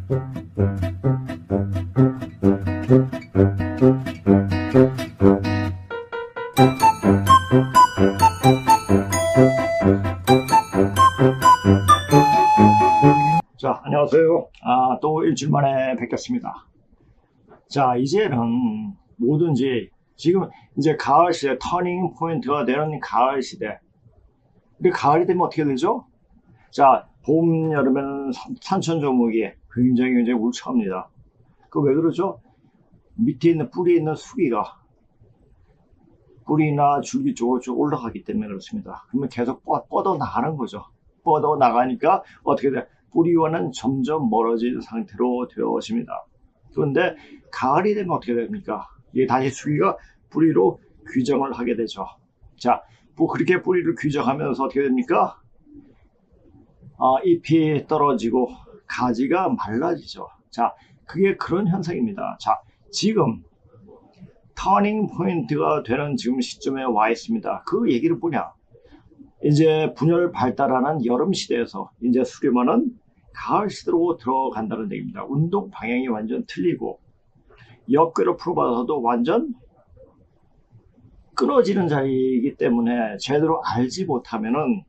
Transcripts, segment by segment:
자, 안녕하세요. 또 일주일 만에 뵙겠습니다. 자, 이제는 뭐든지 지금 이제 가을 시대, 터닝 포인트가 되는 가을 시대. 근데 가을이 되면 어떻게 되죠? 자, 봄, 여름에는 산천조목이 굉장히 울창합니다. 그 왜 그러죠? 밑에 있는 뿌리에 있는 수기가 뿌리나 줄기 쪽으로 쭉 올라가기 때문에 그렇습니다. 그러면 계속 뻗어 나가는 거죠. 뻗어 나가니까 어떻게 돼? 뿌리와는 점점 멀어진 상태로 되어집니다. 그런데 가을이 되면 어떻게 됩니까? 이게 다시 수기가 뿌리로 규정을 하게 되죠. 자, 뭐 그렇게 뿌리를 규정하면서 어떻게 됩니까? 잎이 떨어지고 가지가 말라지죠. 자, 그게 그런 현상입니다. 자, 지금 터닝 포인트가 되는 지금 시점에 와 있습니다. 그 얘기를 뭐냐? 이제 분열 발달하는 여름 시대에서 이제 수렴하는 가을 시대로 들어간다는 얘기입니다. 운동 방향이 완전 틀리고 역궤로 풀어봐서도 완전 끊어지는 자리이기 때문에 제대로 알지 못하면은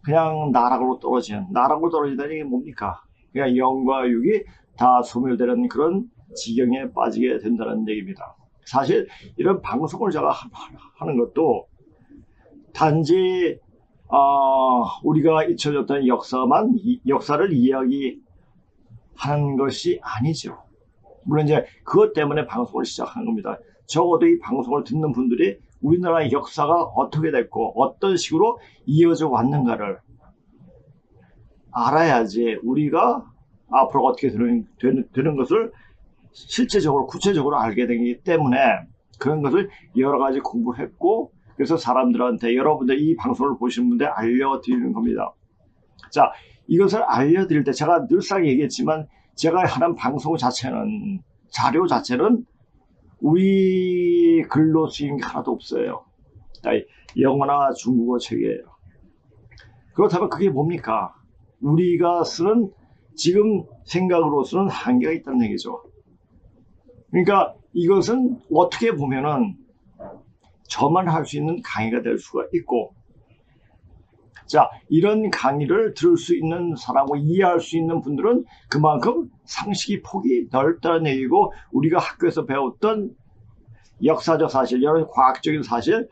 그냥 나락으로 떨어지다니 이게 뭡니까? 그냥 0과 6이 다 소멸되는 그런 지경에 빠지게 된다는 얘기입니다. 사실 이런 방송을 제가 하는 것도 단지 우리가 잊혀졌던 역사를 이야기하는 것이 아니죠. 물론 이제 그것 때문에 방송을 시작한 겁니다. 적어도 이 방송을 듣는 분들이 우리나라의 역사가 어떻게 됐고 어떤 식으로 이어져 왔는가를 알아야지 우리가 앞으로 어떻게 되는 것을 실제적으로 구체적으로 알게 되기 때문에 그런 것을 여러 가지 공부를 했고, 그래서 사람들한테, 여러분들 이 방송을 보시는 분들 알려드리는 겁니다. 자, 이것을 알려드릴 때 제가 늘상 얘기했지만 제가 하는 방송 자체는, 자료 자체는 우리 글로 쓰인 게 하나도 없어요. 영어나 중국어 책이에요. 그렇다면 그게 뭡니까? 우리가 쓰는 지금 생각으로 쓰는 한계가 있다는 얘기죠. 그러니까 이것은 어떻게 보면은 저만 할 수 있는 강의가 될 수가 있고, 자, 이런 강의를 들을 수 있는 사람과 이해할 수 있는 분들은 그만큼 상식이 폭이 넓다는 얘기고, 우리가 학교에서 배웠던 역사적 사실, 여러 과학적인 사실에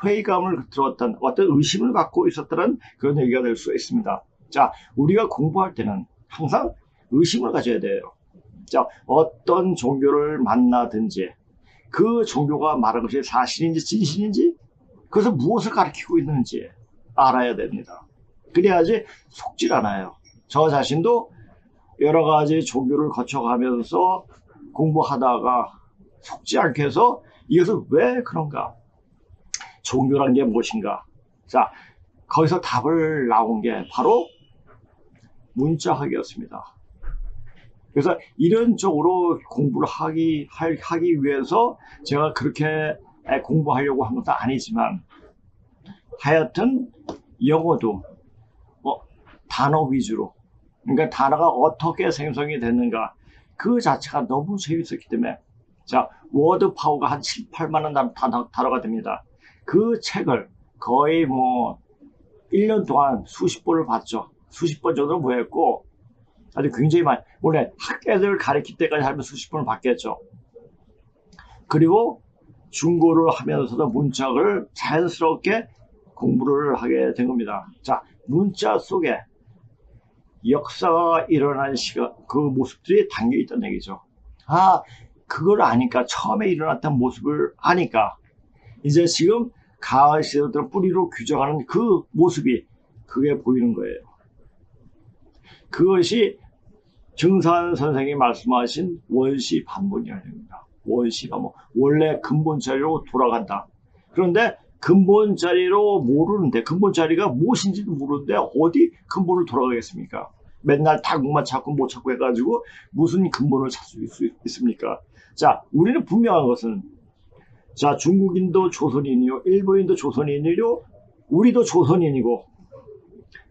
회의감을 들었던, 어떤 의심을 갖고 있었다는 그런 얘기가 될 수 있습니다. 자, 우리가 공부할 때는 항상 의심을 가져야 돼요. 자, 어떤 종교를 만나든지 그 종교가 말하는 것이 사실인지 진실인지, 그것을 무엇을 가르치고 있는지 알아야 됩니다. 그래야지 속질 않아요. 저 자신도 여러 가지 종교를 거쳐가면서 공부하다가 속지 않게 해서 이것을 왜 그런가? 종교란 게 무엇인가? 자, 거기서 답을 나온 게 바로 문자학이었습니다. 그래서 이런 쪽으로 공부를 하기 위해서 제가 그렇게 공부하려고 한 것도 아니지만, 하여튼 영어도 단어 위주로, 그러니까 단어가 어떻게 생성이 됐는가 그 자체가 너무 재밌었기 때문에, 자, 워드 파워가 한 7, 8만 원 단어가 됩니다. 그 책을 거의 1년 동안 수십 번을 봤죠. 수십 번 정도 모였고, 아주 굉장히 많이, 원래 학교들 가르칠 때까지 하면 수십 번을 봤겠죠. 그리고 중고를 하면서도 문자를 자연스럽게 공부를 하게 된 겁니다. 자, 문자 속에 역사가 일어난 시간, 그 모습들이 담겨 있다는 얘기죠. 그걸 아니까, 처음에 일어났던 모습을 아니까, 이제 지금 가을 시대부터 뿌리로 규정하는 그 모습이 그게 보이는 거예요. 그것이 정산 선생님이 말씀하신 원시 반복이랍니다. 원시 반복. 원래 근본 자리로 돌아간다. 그런데 근본 자리로 모르는데, 근본 자리가 무엇인지도 모르는데 어디 근본을 돌아가겠습니까? 맨날 타국만 찾고 못 찾고 해가지고 무슨 근본을 찾을 수 있습니까? 자, 우리는 분명한 것은, 자, 중국인도 조선인이요, 일본인도 조선인이요, 우리도 조선인이고,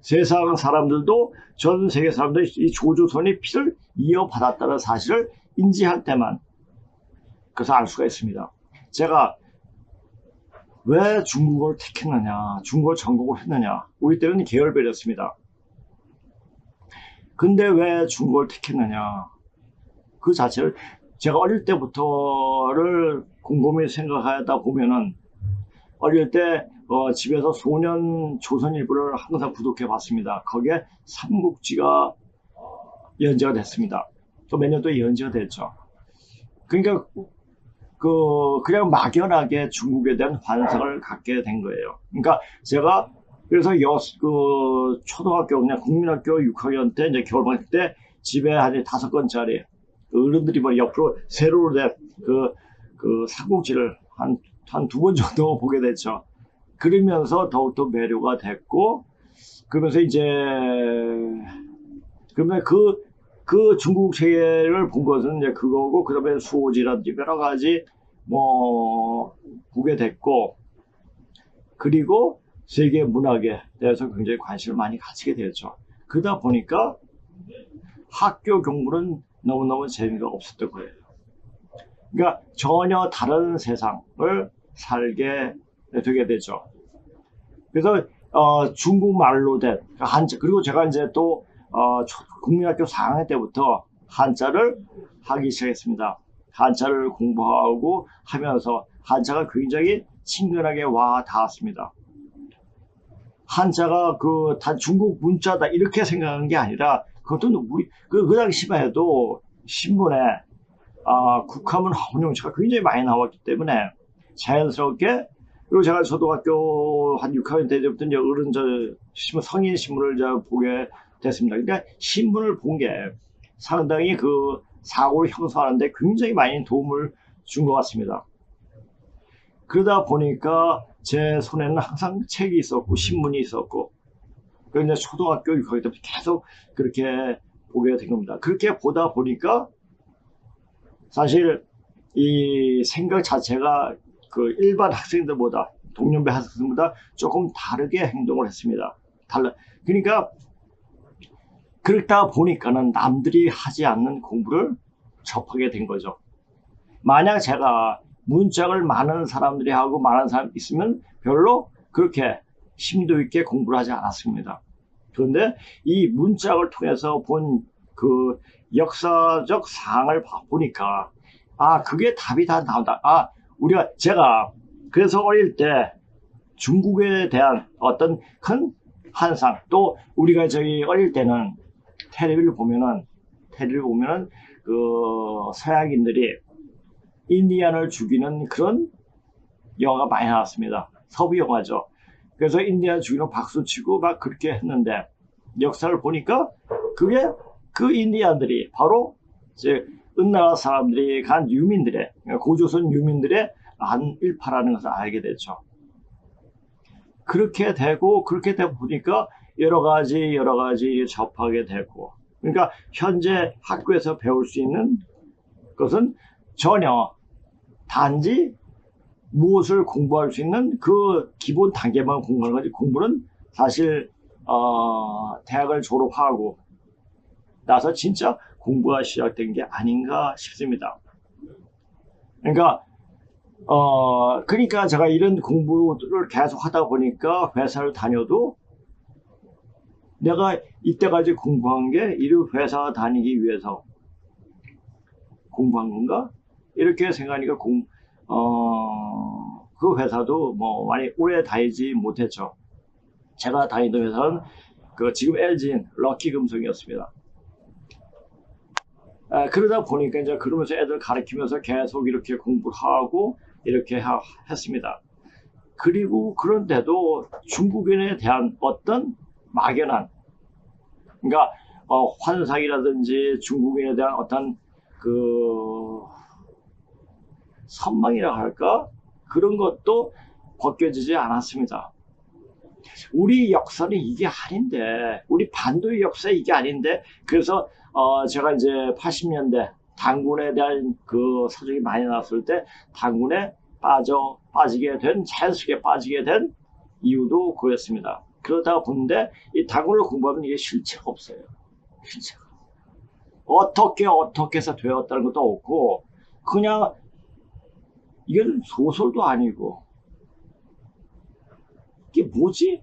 세상 사람들도 전 세계 사람들이 이 조조선의 피를 이어받았다는 사실을 인지할 때만 그래서 알 수가 있습니다. 제가 왜 중국어를 택했느냐, 중국어를 전공을 했느냐. 우리 때는 계열별이었습니다. 근데 왜 중국어를 택했느냐. 그 자체를 제가 어릴 때부터를 곰곰이 생각하다 보면은 어릴 때 집에서 소년 조선일보를 항상 구독해 봤습니다. 거기에 삼국지가 연재가 됐습니다. 또 몇 년 또 연재가 됐죠. 그러니까 그냥 막연하게 중국에 대한 환상을 갖게 된 거예요. 그러니까 제가 그래서 초등학교 그냥 국민학교 6학년 때 이제 겨울방학 때 집에 한 5권짜리 어른들이 뭐 옆으로 세로로 된 그 삼국지를 한 2번 정도 보게 됐죠. 그러면서 더욱더 매료가 됐고, 그러면서 이제 그러면 그 중국 세계를 본 것은 이제 그거고, 그 다음에 수호지라든지 여러 가지 뭐 보게 됐고, 그리고 세계 문학에 대해서 굉장히 관심을 많이 가지게 되었죠. 그러다 보니까 학교 공부는 너무너무 재미가 없었던 거예요. 그러니까 전혀 다른 세상을 살게 되게 되죠. 그래서 중국말로 된 한자, 그리고 제가 이제 또 국민학교 4학년 때부터 한자를 하기 시작했습니다. 한자를 공부하고 하면서 한자가 굉장히 친근하게 와 닿았습니다. 한자가 단 중국 문자다 이렇게 생각하는 게 아니라, 그것도 우리 그 당시만 해도 신문에 국화문 혼용체가 굉장히 많이 나왔기 때문에 자연스럽게, 그리고 제가 초등학교 한 6학년 때부터 이제 성인 신문을 이제 보게 됐습니다. 그러니까 신문을 본 게 상당히 그 사고를 형성하는데 굉장히 많이 도움을 준 것 같습니다. 그러다 보니까 제 손에는 항상 책이 있었고 신문이 있었고, 그래서 초등학교 6학년 때부터 계속 그렇게 보게 된 겁니다. 그렇게 보다 보니까 사실 이 생각 자체가 그 일반 학생들보다, 동년배 학생들보다 조금 다르게 행동을 했습니다. 그러니까 그렇다 보니까는 남들이 하지 않는 공부를 접하게 된 거죠. 만약 제가 문짝을 많은 사람들이 하고 많은 사람이 있으면 별로 그렇게 심도 있게 공부를 하지 않았습니다. 그런데 이 문짝을 통해서 본 그 역사적 사항을 보니까 그게 답이 다 나온다. 제가 그래서 어릴 때 중국에 대한 어떤 큰 환상, 또 우리가 어릴 때는 텔레비를 보면은 그 서양인들이 인디안을 죽이는 그런 영화가 많이 나왔습니다. 서부 영화죠. 그래서 인디안 죽이는 박수치고 막 그렇게 했는데, 역사를 보니까 그게 그 인디안들이 바로 이제 은나라 사람들이 간 유민들의, 고조선 유민들의 한 일파라는 것을 알게 됐죠. 그렇게 되고 보니까 여러 가지 접하게 되고, 그러니까 현재 학교에서 배울 수 있는 것은 전혀 단지 무엇을 공부할 수 있는 그 기본 단계만 공부하는 거지, 공부는 사실 대학을 졸업하고 나서 진짜 공부가 시작된 게 아닌가 싶습니다. 그러니까 제가 이런 공부를 계속 하다 보니까 회사를 다녀도 내가 이때까지 공부한 게 이 회사 다니기 위해서 공부한 건가? 이렇게 생각하니까 그 회사도 뭐 많이 오래 다니지 못했죠. 제가 다니던 회사는 지금 LG인 럭키금속이었습니다. 그러다 보니까 이제 그러면서 애들 가르치면서 계속 이렇게 공부를 하고 이렇게 했습니다. 그리고 그런데도 중국인에 대한 어떤 막연한, 그러니까 환상이라든지 중국인에 대한 어떤 선망이라고 할까? 그런 것도 벗겨지지 않았습니다. 우리 역사는 이게 아닌데, 우리 반도의 역사 이게 아닌데, 그래서 제가 이제 80년대 단군에 대한 사정이 많이 나왔을 때 단군에 자연스럽게 빠지게 된 이유도 그였습니다. 그러다 보는데 이 단군을 공부하면 이게 실체가 없어요. 실체가. 어떻게 해서 되었다는 것도 없고, 그냥 이건 소설도 아니고, 이게 뭐지?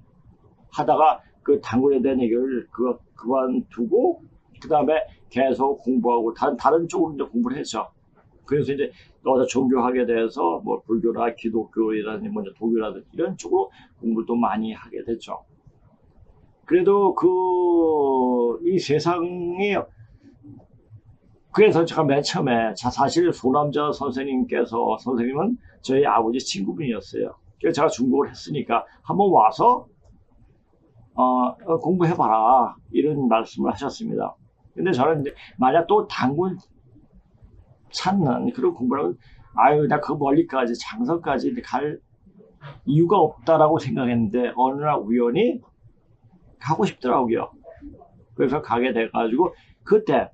하다가 그 단군에 대한 얘기를 그만두고, 그 다음에 계속 공부하고, 다른 쪽으로 이제 공부를 했죠. 그래서 이제 종교학에 대해서 뭐 불교나 기독교라든지 먼저 도교라든지 이런 쪽으로 공부를 또 많이 하게 됐죠. 그래도 이 세상이, 그래서 제가 맨 처음에, 사실 소남자 선생님은 저희 아버지 친구분이었어요. 그래서 제가 중국어를 했으니까 한번 와서 공부해봐라 이런 말씀을 하셨습니다. 근데 저는 이제 만약 또 단군 찾는 그런 공부를 하면 나 그 멀리까지 장성까지 갈 이유가 없다라고 생각했는데 어느 날 우연히 가고 싶더라고요. 그래서 가게 돼가지고 그때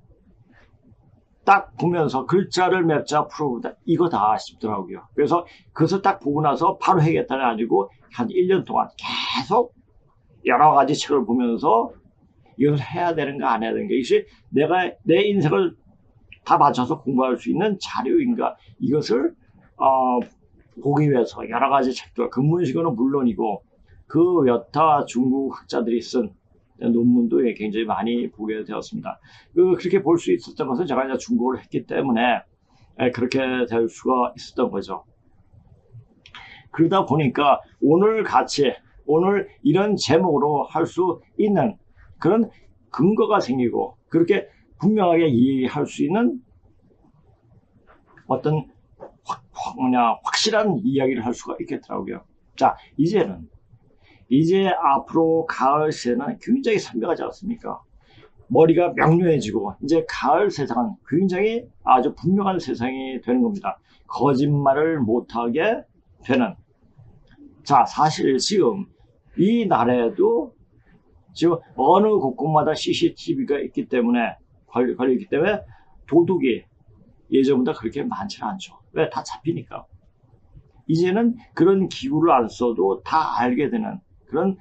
딱 보면서 글자를 몇 자 풀어보다 이거다 싶더라고요. 그래서 그것을 딱 보고 나서 바로 해야겠다는 가지고 한 1년 동안 계속 여러 가지 책을 보면서 이것을 해야 되는가 안 해야 되는가, 이것이 내 인생을 다 맞춰서 공부할 수 있는 자료인가, 이것을 보기 위해서 여러 가지 책들, 근문식어는 물론이고 그 여타 중국 학자들이 쓴 논문도 굉장히 많이 보게 되었습니다. 그렇게 볼 수 있었던 것은 제가 이제 중국어를 했기 때문에 그렇게 될 수가 있었던 거죠. 그러다 보니까 오늘 이런 제목으로 할 수 있는 그런 근거가 생기고, 그렇게 분명하게 이해할 수 있는 어떤 확실한 이야기를 할 수가 있겠더라고요. 자, 이제 앞으로 가을 새는 굉장히 선명하지 않습니까? 머리가 명료해지고 이제 가을 세상은 굉장히 아주 분명한 세상이 되는 겁니다. 거짓말을 못하게 되는. 자, 사실 지금 이 나라에도 지금 어느 곳곳마다 CCTV가 있기 때문에 걸려있기 때문에 도둑이 예전보다 그렇게 많지는 않죠. 왜? 다 잡히니까. 이제는 그런 기구를 안 써도 다 알게 되는 그런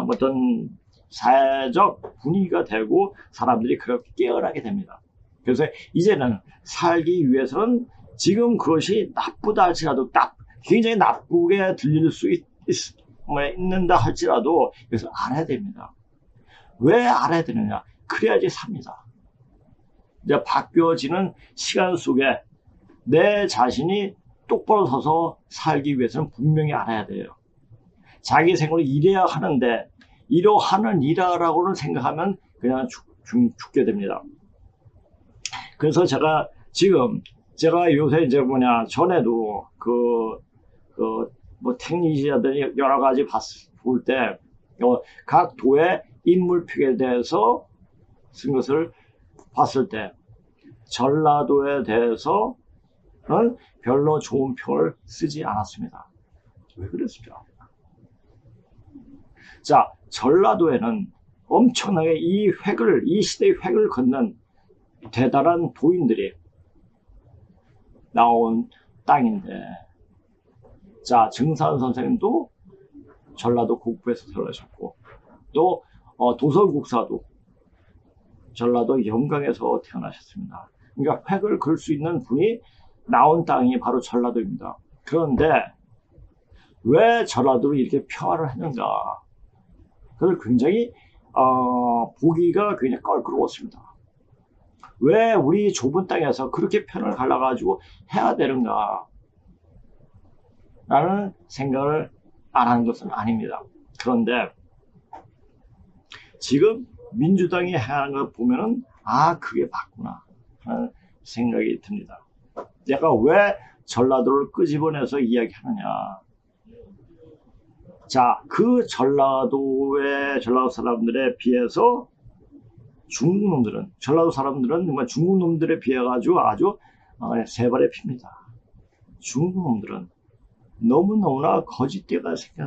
어떤 사회적 분위기가 되고 사람들이 그렇게 깨어나게 됩니다. 그래서 이제는 살기 위해서는 지금 그것이 나쁘다 할지라도 굉장히 나쁘게 들릴 수 있는다 할지라도 그래서 알아야 됩니다. 왜 알아야 되느냐? 그래야지 삽니다. 이제 바뀌어지는 시간 속에 내 자신이 똑바로 서서 살기 위해서는 분명히 알아야 돼요. 자기 생각으로 이래야 하는데 이러하느니라라고는 생각하면 그냥 죽게 됩니다. 그래서 제가 요새 이제 전에도 뭐 택리지라든지 여러 가지 볼 때 각 도의 인물픽에 대해서 쓴 것을 봤을 때 전라도에 대해서는 별로 좋은 평을 쓰지 않았습니다. 왜 그랬을까? 자, 전라도에는 엄청나게 이 시대의 획을 걷는 대단한 도인들이 나온 땅인데, 자, 정산 선생님도 전라도 곡부에서 태어나셨고, 또 도설국사도 전라도 영광에서 태어나셨습니다. 그러니까 획을 걸 수 있는 분이 나온 땅이 바로 전라도입니다. 그런데 왜 전라도를 이렇게 평화를 했는가? 그걸 굉장히 보기가 굉장히 껄끄러웠습니다. 왜 우리 좁은 땅에서 그렇게 편을 갈라가지고 해야 되는가? 라는 생각을 안 하는 것은 아닙니다. 그런데 지금 민주당이 행하는 걸 보면은 그게 맞구나 하는 생각이 듭니다. 내가 왜 전라도를 끄집어내서 이야기하느냐? 자, 그 전라도 사람들에 비해서 전라도 사람들은 정말 중국 놈들에 비해 가지고 아주 세 발의 피입니다. 중국 놈들은 너무너무나 거짓되게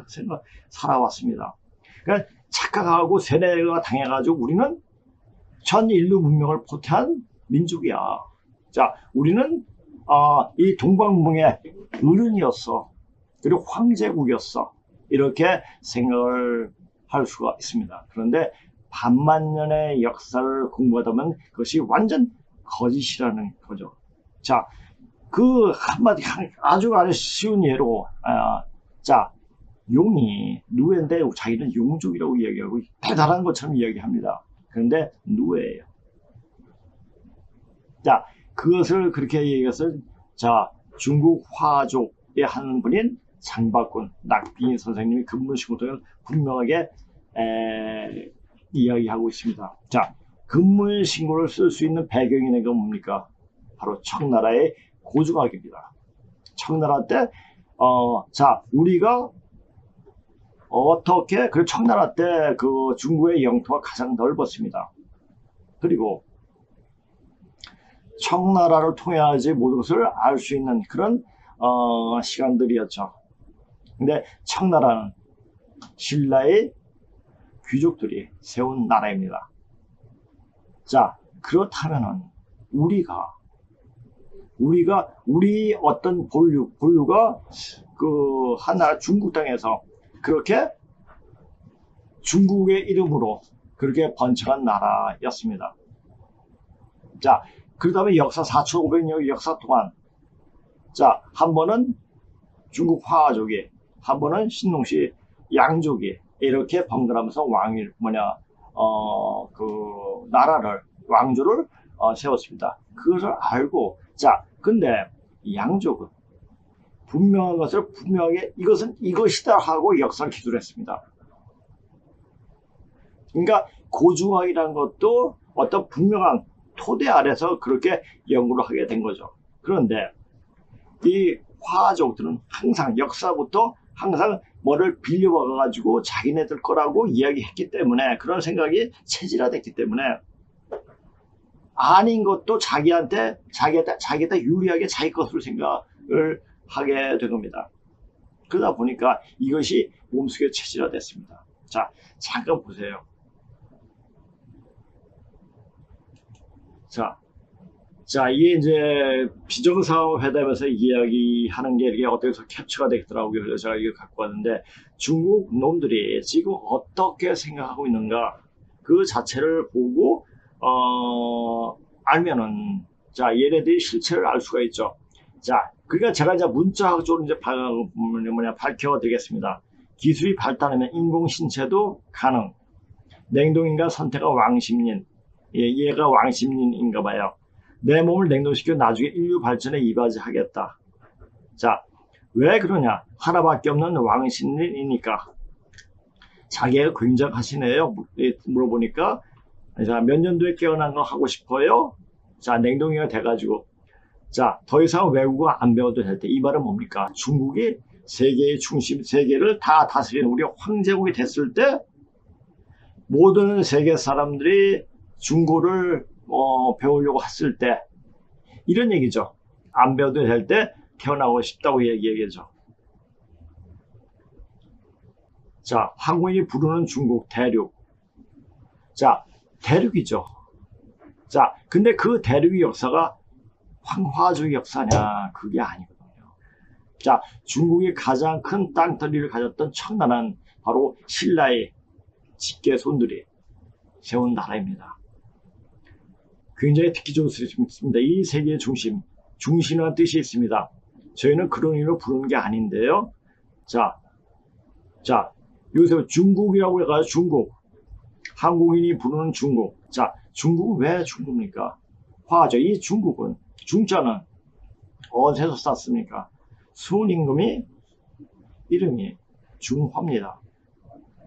생각 살아왔습니다. 그러니까 착각하고 세뇌가 당해가지고 우리는 전 인류 문명을 포태한 민족이야. 자, 우리는 이 동방문의 어른이었어. 그리고 황제국이었어. 이렇게 생각을 할 수가 있습니다. 그런데 반만년의 역사를 공부하다 보면 그것이 완전 거짓이라는 거죠. 자, 그 한마디 아주 쉬운 예로 자, 용이 누에인데 자기는 용족이라고 이야기하고 대단한 것처럼 이야기합니다. 그런데 누에예요. 자, 그것을 그렇게 얘기해서 자, 중국 화족의 한 분인 장박군 낙비 선생님이 근문신고를 분명하게 이야기하고 있습니다. 자, 근문신고를 쓸 수 있는 배경이 내가 뭡니까? 바로 청나라의 고주각입니다. 청나라 때 자, 우리가 어떻게 그 청나라 때 그 중국의 영토가 가장 넓었습니다. 그리고 청나라를 통해야지 모든 것을 알 수 있는 그런 시간들이었죠. 근데 청나라는 신라의 귀족들이 세운 나라입니다. 자, 그렇다면은 우리 어떤 본류가 그 하나라 중국 땅에서 그렇게 중국의 이름으로 그렇게 번창한 나라였습니다. 자, 그 다음에 역사 4,500년 역사 동안 자, 한 번은 중국 화족이, 한 번은 신농시 양족이 이렇게 번갈아가면서 그 나라를 왕조를 세웠습니다. 그것을 알고 자, 근데 양족은 분명한 것을 분명하게 이것은 이것이다 하고 역사를 기술했습니다. 그러니까 고주학이라는 것도 어떤 분명한 토대 아래서 그렇게 연구를 하게 된 거죠. 그런데 이 화족들은 항상 역사부터 항상 뭐를 빌려와 가지고 자기네들 거라고 이야기했기 때문에 그런 생각이 체질화됐기 때문에 아닌 것도 자기한테 유리하게 자기 것으로 생각을 하게 된 겁니다. 그러다 보니까 이것이 몸속에 체질화됐습니다. 자, 잠깐 보세요. 자, 이게 이제 비정상회담에서 이야기하는 게 이게 어떻게 해서 캡처가 되더라고요. 그래서 제가 이거 갖고 왔는데 중국 놈들이 지금 어떻게 생각하고 있는가 그 자체를 보고 알면은 자, 얘네들이 실체를 알 수가 있죠. 자, 그러니까 제가 이제 문자학적으로 이제 밝혀드리겠습니다. 기술이 발달하면 인공신체도 가능. 냉동인간 선택은 왕십린. 얘가 왕십린인가 봐요. 내 몸을 냉동시켜 나중에 인류 발전에 이바지하겠다. 자, 왜 그러냐? 하나밖에 없는 왕십린이니까. 자기가 굉장하시네요. 물어보니까 자, 몇 년도에 깨어난 거 하고 싶어요? 자, 냉동이가 돼가지고 자, 더 이상 외국어 안 배워도 될 때 이 말은 뭡니까? 중국이 세계의 중심, 세계를 다 다스리는 우리 황제국이 됐을 때 모든 세계 사람들이 중국어를 배우려고 했을 때 이런 얘기죠. 안 배워도 될 때 태어나고 싶다고 얘기하죠. 자, 한국인이 부르는 중국 대륙. 자, 대륙이죠. 자, 근데 그 대륙의 역사가 황화족의 역사냐? 그게 아니거든요. 자, 중국이 가장 큰 땅덩이를 가졌던 청나라는 바로 신라의 직계손들이 세운 나라입니다. 굉장히 듣기 좋은 소리 있습니다. 이 세계의 중심이라는 뜻이 있습니다. 저희는 그런 의미로 부르는 게 아닌데요. 자, 여기서 중국이라고 해가지고 중국. 한국인이 부르는 중국. 자, 중국은 왜 중국입니까? 화죠. 이 중국은, 중자는 어디서 쌌습니까? 순임금이 이름이 중화입니다.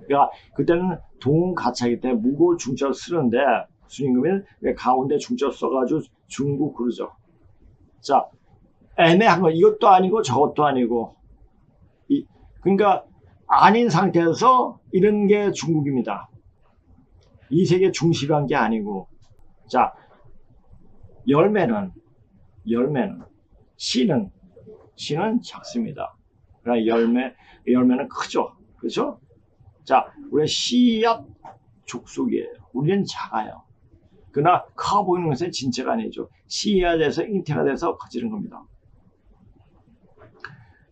그러니까 그때는 동가차이기 때문에 무거운 중자를 쓰는데 순임금이 왜 가운데 중자를 써가지고 중국 그러죠. 자, 애매한 거 이것도 아니고 저것도 아니고 그러니까 아닌 상태에서 이런 게 중국입니다. 이 세계 중심한 게 아니고 자, 열매는 씨는 작습니다. 그러나 열매는 크죠. 그렇죠? 자, 우리 씨앗 족속이에요. 우리는 작아요. 그러나 커 보이는 것은 진짜가 아니죠. 씨앗에서 잉태가 돼서 커지는 겁니다.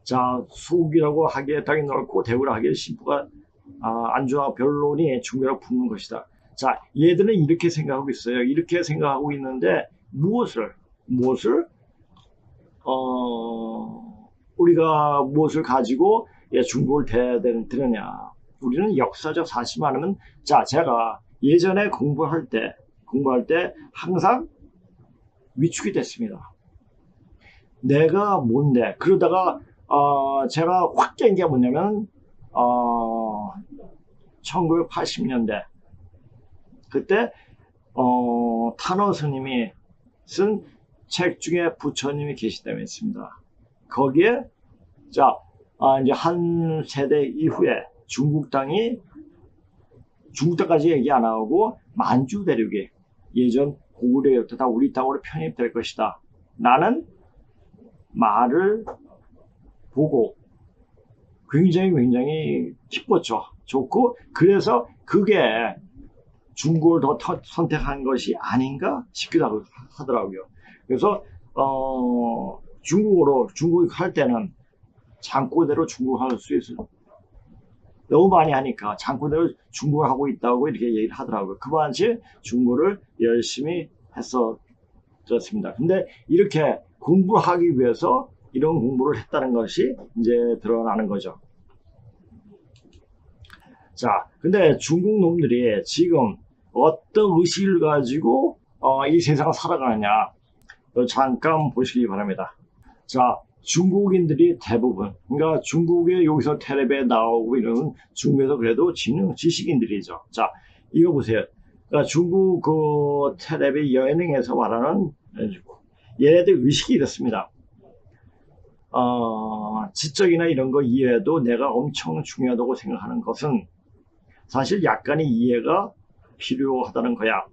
자, 속이라고 하기에 땅이 넓고 대우라 하기에 심부가 안주와 변론이 중국이라고 부르는 것이다. 자, 얘들은 이렇게 생각하고 있어요. 이렇게 생각하고 있는데 무엇을 우리가 무엇을 가지고 중국을 대해야 되느냐. 우리는 역사적 사실만 하면, 자, 제가 예전에 공부할 때 항상 위축이 됐습니다. 내가 뭔데? 그러다가 제가 확 깬 게 뭐냐면 1980년대 그때 탄원 스님이 쓴 책 중에 부처님이 계시다고 했습니다. 거기에 자 이제 한 세대 이후에 중국 땅까지 얘기 안 하고 만주 대륙이 예전 고구려부터 다 우리 땅으로 편입될 것이다. 나는 말을 보고 굉장히 기뻤죠. 좋고, 그래서 그게 중국을 더 선택한 것이 아닌가 싶기도 하더라고요. 그래서 중국을 할 때는 잠꼬대로 중국을 할 수 있어요. 너무 많이 하니까 잠꼬대로 중국을 하고 있다고 이렇게 얘기를 하더라고요. 그만치 중국을 열심히 했었습니다. 근데 이렇게 공부를 하기 위해서 이런 공부를 했다는 것이 이제 드러나는 거죠. 자, 근데 중국 놈들이 지금 어떤 의식을 가지고 이 세상을 살아가느냐 잠깐 보시기 바랍니다. 자, 중국인들이 대부분, 그러니까 중국에 여기서 텔레비에 나오고 이런 중국에서 그래도 지식인들이죠. 자, 이거 보세요. 그러니까 중국 그 텔레비 예능에서 말하는 얘네들 의식이 이렇습니다. 지적이나 이런 거 이해해도 내가 엄청 중요하다고 생각하는 것은 사실 약간의 이해가 필요하다는 거야.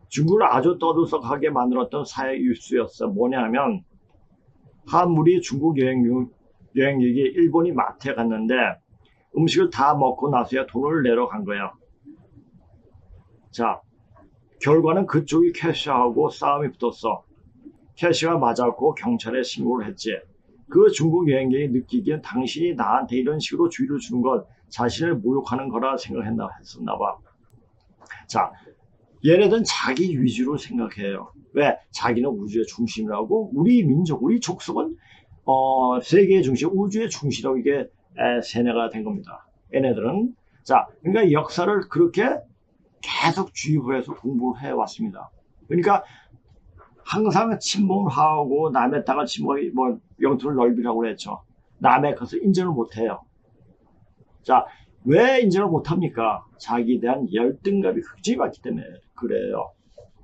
중국을 아주 떠들썩하게 만들었던 사회 일수였어. 뭐냐면 한물이 중국 여행객이 일본이 마트에 갔는데 음식을 다 먹고 나서야 돈을 내러 간 거야. 자, 결과는 그쪽이 캐시하고 싸움이 붙었어. 캐시가 맞았고 경찰에 신고를 했지. 그 중국 여행객이 느끼기엔 당신이 나한테 이런 식으로 주의를 주는 것 자신을 모욕하는 거라 했었나 봐. 자, 얘네들은 자기 위주로 생각해요. 왜? 자기는 우주의 중심이라고. 우리 민족, 우리 족속은 세계의 중심, 우주의 중심이라고 이게 세뇌가 된 겁니다. 얘네들은. 자, 그러니까 역사를 그렇게 계속 주입해서 공부를 해왔습니다. 그러니까 항상 침범을 하고 남의 땅을 침범하고 영토를 넓히라고 그랬죠. 남의 것을 인정을 못해요. 자, 왜 인정을 못합니까? 자기에 대한 열등감이 굉장히 많기 때문에 그래요.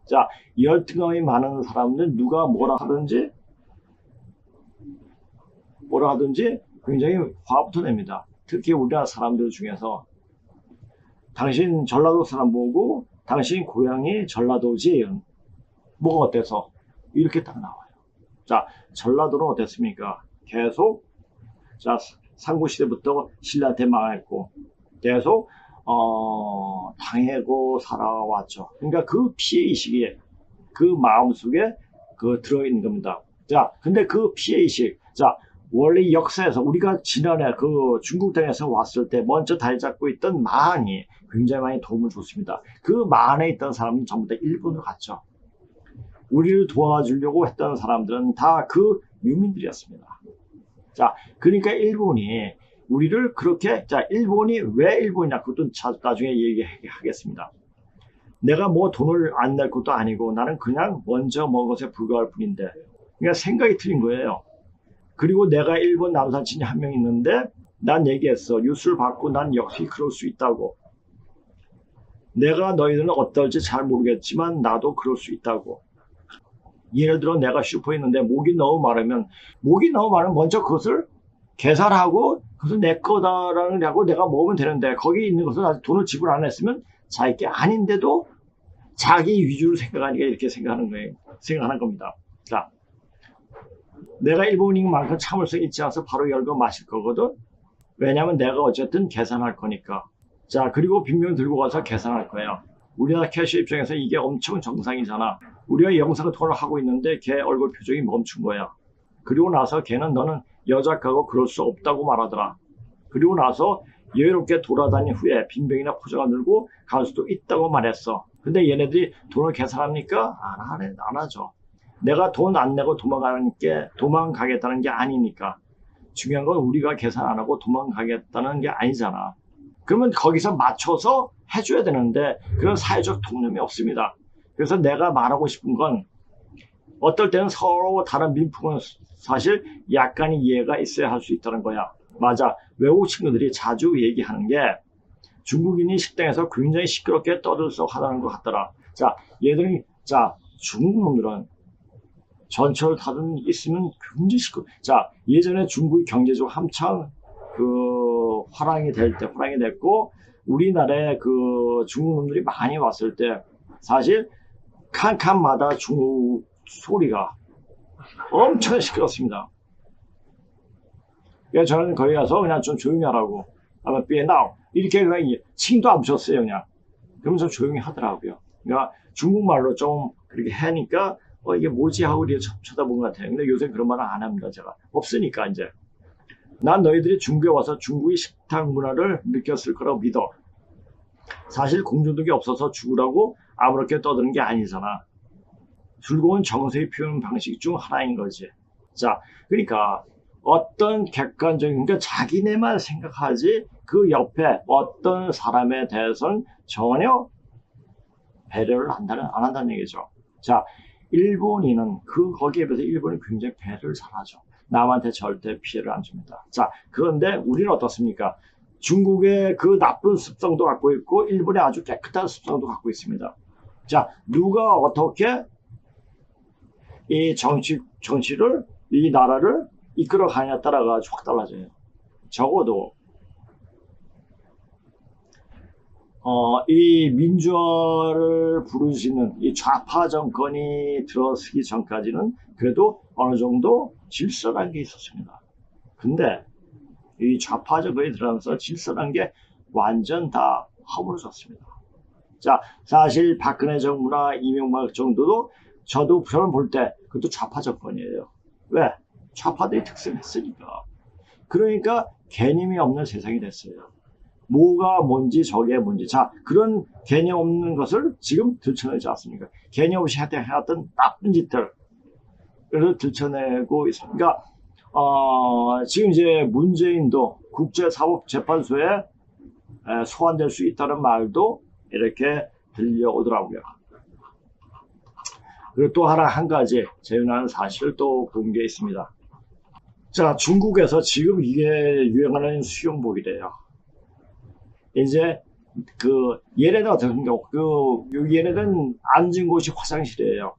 자, 열등감이 많은 사람들은 누가 뭐라 하든지 굉장히 화부터 냅니다. 특히 우리나라 사람들 중에서 당신 전라도 사람 보고 당신 고향이 전라도지 뭐가 어때서 이렇게 딱 나와요. 자, 전라도는 어땠습니까? 계속 자 삼국시대부터 신라한테 망했고 계속 당하고 살아왔죠. 그러니까 그 피해의식이 그 마음속에 들어있는 겁니다. 자, 근데 그 피해의식, 자, 원래 역사에서 우리가 지난해 그 중국 땅에서 왔을 때 먼저 자리 잡고 있던 마한이 굉장히 많이 도움을 줬습니다. 그 마한에 있던 사람은 전부 다 일본으로 갔죠. 우리를 도와주려고 했던 사람들은 다 그 유민들이었습니다. 자, 그러니까 일본이 우리를 그렇게, 자, 일본이 왜 일본이냐, 그것도 나중에 얘기하겠습니다. 내가 뭐 돈을 안 낼 것도 아니고 나는 그냥 먼저 먹은 것에 불과할 뿐인데, 그러니까 생각이 틀린 거예요. 그리고 내가 일본 남사친이 한 명 있는데, 난 얘기했어. 뉴스를 받고 난 역시 그럴 수 있다고. 내가 너희들은 어떨지 잘 모르겠지만 나도 그럴 수 있다고. 예를 들어 내가 슈퍼에 있는데 목이 너무 마르면 먼저 그것을 계산하고 그것은 내 거다라는 하고 내가 먹으면 되는데 거기 있는 것을 아직 돈을 지불 안 했으면 자기 게 아닌데도 자기 위주로 생각하니까 이렇게 생각하는 겁니다. 자, 내가 일본인 만큼 참을성이 있지 않아서 바로 열고 마실 거거든. 왜냐면 내가 어쨌든 계산할 거니까. 자, 그리고 빈병 들고 가서 계산할 거예요. 우리나라 캐시 입장에서 이게 엄청 정상이잖아. 우리가 영상을 통화를 하고 있는데 걔 얼굴 표정이 멈춘 거야. 그리고 나서 걔는 너는 여작하고 그럴 수 없다고 말하더라. 그리고 나서 여유롭게 돌아다닌 후에 빈병이나 포장을 들고 갈 수도 있다고 말했어. 근데 얘네들이 돈을 계산합니까? 안 하죠. 내가 돈 안 내고 도망가겠다는 게 아니니까. 중요한 건 우리가 계산 안 하고 도망가겠다는 게 아니잖아. 그러면 거기서 맞춰서 해줘야 되는데 그런 사회적 통념이 없습니다. 그래서 내가 말하고 싶은 건 어떨 때는 서로 다른 민풍은 사실 약간의 이해가 있어야 할 수 있다는 거야. 맞아. 외국 친구들이 자주 얘기하는 게 중국인이 식당에서 굉장히 시끄럽게 떠들썩하다는 것 같더라. 자, 얘들이 중국 놈들은 전철 타든 있으면 굉장히 시끄러. 자, 예전에 중국이 경제적으로 한창 화랑이 됐고 우리나라에 중국 놈들이 많이 왔을 때 사실 칸칸마다 중국 소리가 엄청 시끄럽습니다. 그래서 저는 거기 가서 그냥 좀 조용히 하라고. 아마 삐에나오 이렇게 그냥 칭도 안 붙였어요 그냥. 그러면서 조용히 하더라고요. 그러니까 중국말로 좀 그렇게 하니까 이게 뭐지 하고 이렇게 쳐다본 것 같아요. 근데 요새 그런 말은 안 합니다. 제가 없으니까 이제. 난 너희들이 중국에 와서 중국의 식탁 문화를 느꼈을 거라고 믿어. 사실 공중독이 없어서 죽으라고 아무렇게 떠드는 게 아니잖아. 즐거운 정서의 표현 방식 중 하나인 거지. 자, 그러니까 어떤 객관적인, 그러니까 자기네만 생각하지 그 옆에 어떤 사람에 대해서는 전혀 배려를 안 한다는 얘기죠. 자, 일본인은 거기에 비해서 일본이 굉장히 배려를 잘하죠. 남한테 절대 피해를 안 줍니다. 자, 그런데 우리는 어떻습니까? 중국의 그 나쁜 습성도 갖고 있고 일본의 아주 깨끗한 습성도 갖고 있습니다. 자, 누가 어떻게 이 정치를, 이 나라를 이끌어 가냐에 따라가 확 달라져요. 적어도 이 민주화를 부르시는 이 좌파 정권이 들어서기 전까지는 그래도 어느 정도 질서라는 게 있었습니다. 근데 이 좌파 정권이 들어가면서 질서라는 게 완전 다 허물어졌습니다. 자, 사실 박근혜 정부나 이명박 정도도 저는 볼 때 그것도 좌파 정권이에요. 왜? 좌파들이 특성했으니까. 그러니까 개념이 없는 세상이 됐어요. 뭐가 뭔지 저게 뭔지. 자, 그런 개념 없는 것을 지금 들춰내지 않습니까? 개념 없이 해왔던 나쁜 짓들을 들춰내고 있습니다. 그러니까 지금 이제 문재인도 국제사법재판소에 소환될 수 있다는 말도 이렇게 들려오더라고요. 그리고 또 한 가지 재미난 사실을 또 본 게 있습니다. 자, 중국에서 지금 이게 유행하는 수영복이래요. 이제 얘네들 어떤 경우 얘네들은 앉은 곳이 화장실이에요.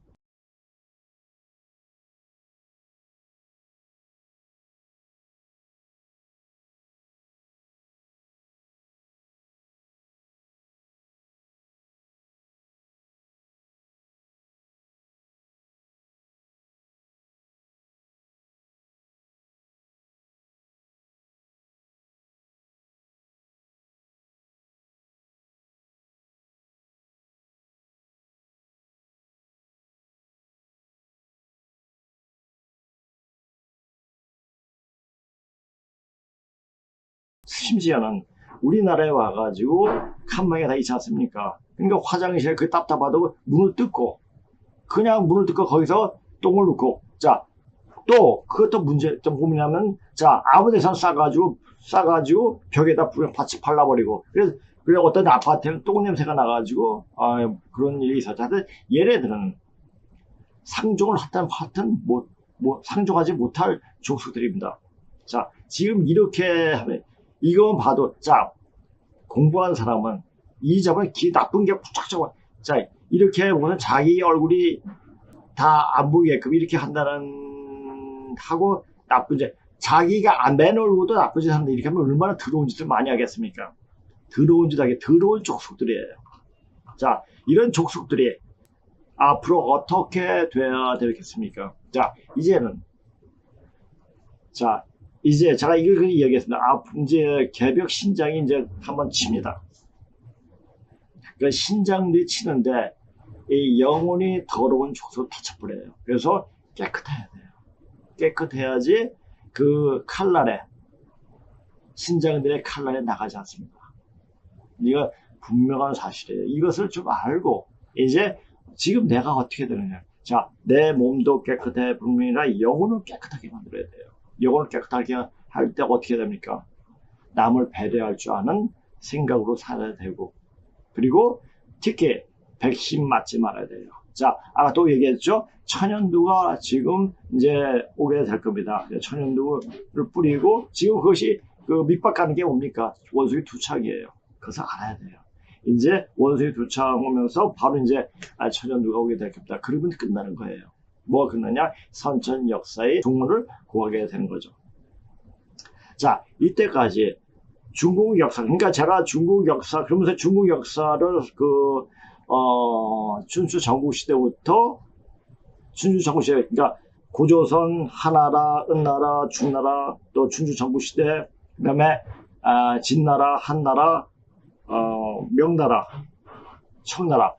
심지어는 우리나라에 와가지고 칸막이가 다 있지 않습니까? 그러니까 화장실에 그 답답하다고 문을 뜯고 그냥 문을 뜯고 거기서 똥을 넣고. 자, 또 그것도 문제점 뭐냐면 자, 아무 데서나 싸가지고 벽에다 같이 발라버리고. 그래서 어떤 아파트는 똥 냄새가 나가지고 그런 일이 있었죠. 하여튼 얘네들은 상종을 하여튼 상종하지 못할 족속들입니다. 자, 지금 이렇게 하면 이거 봐도 자, 공부한 사람은 이 점을 나쁜 게 부착적으로 자, 이렇게 보면 자기 얼굴이 다 안 보이게끔 이렇게 한다는 하고 나쁜 짓, 자기가 맨 얼굴도 나쁜 짓 하는데 이렇게 하면 얼마나 더러운 짓을 많이 하겠습니까? 더러운 족속들이에요. 자, 이런 족속들이 앞으로 어떻게 돼야 되겠습니까? 자, 이제 제가 이걸 이야기했습니다. 이제 개벽 신장이 이제 한번 칩니다. 그 신장들이 치는데 이 영혼이 더러운 족속을 다 쳐버려요. 그래서 깨끗해야 돼요. 깨끗해야지 그 칼날에 신장들의 칼날에 나가지 않습니다. 이거 분명한 사실이에요. 이것을 좀 알고 이제 지금 내가 어떻게 되느냐. 자, 내 몸도 깨끗해 뿐만 아니라 영혼을 깨끗하게 만들어야 돼요. 영혼을 깨끗하게 할 때 어떻게 됩니까? 남을 배려할 줄 아는 생각으로 살아야 되고, 그리고 특히 백신 맞지 말아야 돼요. 자, 아까 또 얘기했죠? 천연두가 지금 이제 오게 될 겁니다. 천연두를 뿌리고 지금 그것이 그 밑바가는 게 뭡니까? 원숭이 투착이에요. 그래서 알아야 돼요. 이제 원숭이 투착 오면서 바로 이제 천연두가 오게 될 겁니다. 그러면 끝나는 거예요. 뭐가 끝나냐? 선천 역사의 종문을 구하게 되는 거죠. 자, 이때까지 중국 역사, 그러니까 제가 중국 역사, 그러면서 중국 역사를 춘추 전국 시대부터, 춘추 전국 시대, 그러니까 고조선, 한나라, 은나라, 중나라, 또 춘추 전국 시대, 그 다음에, 진나라, 한나라, 명나라, 청나라,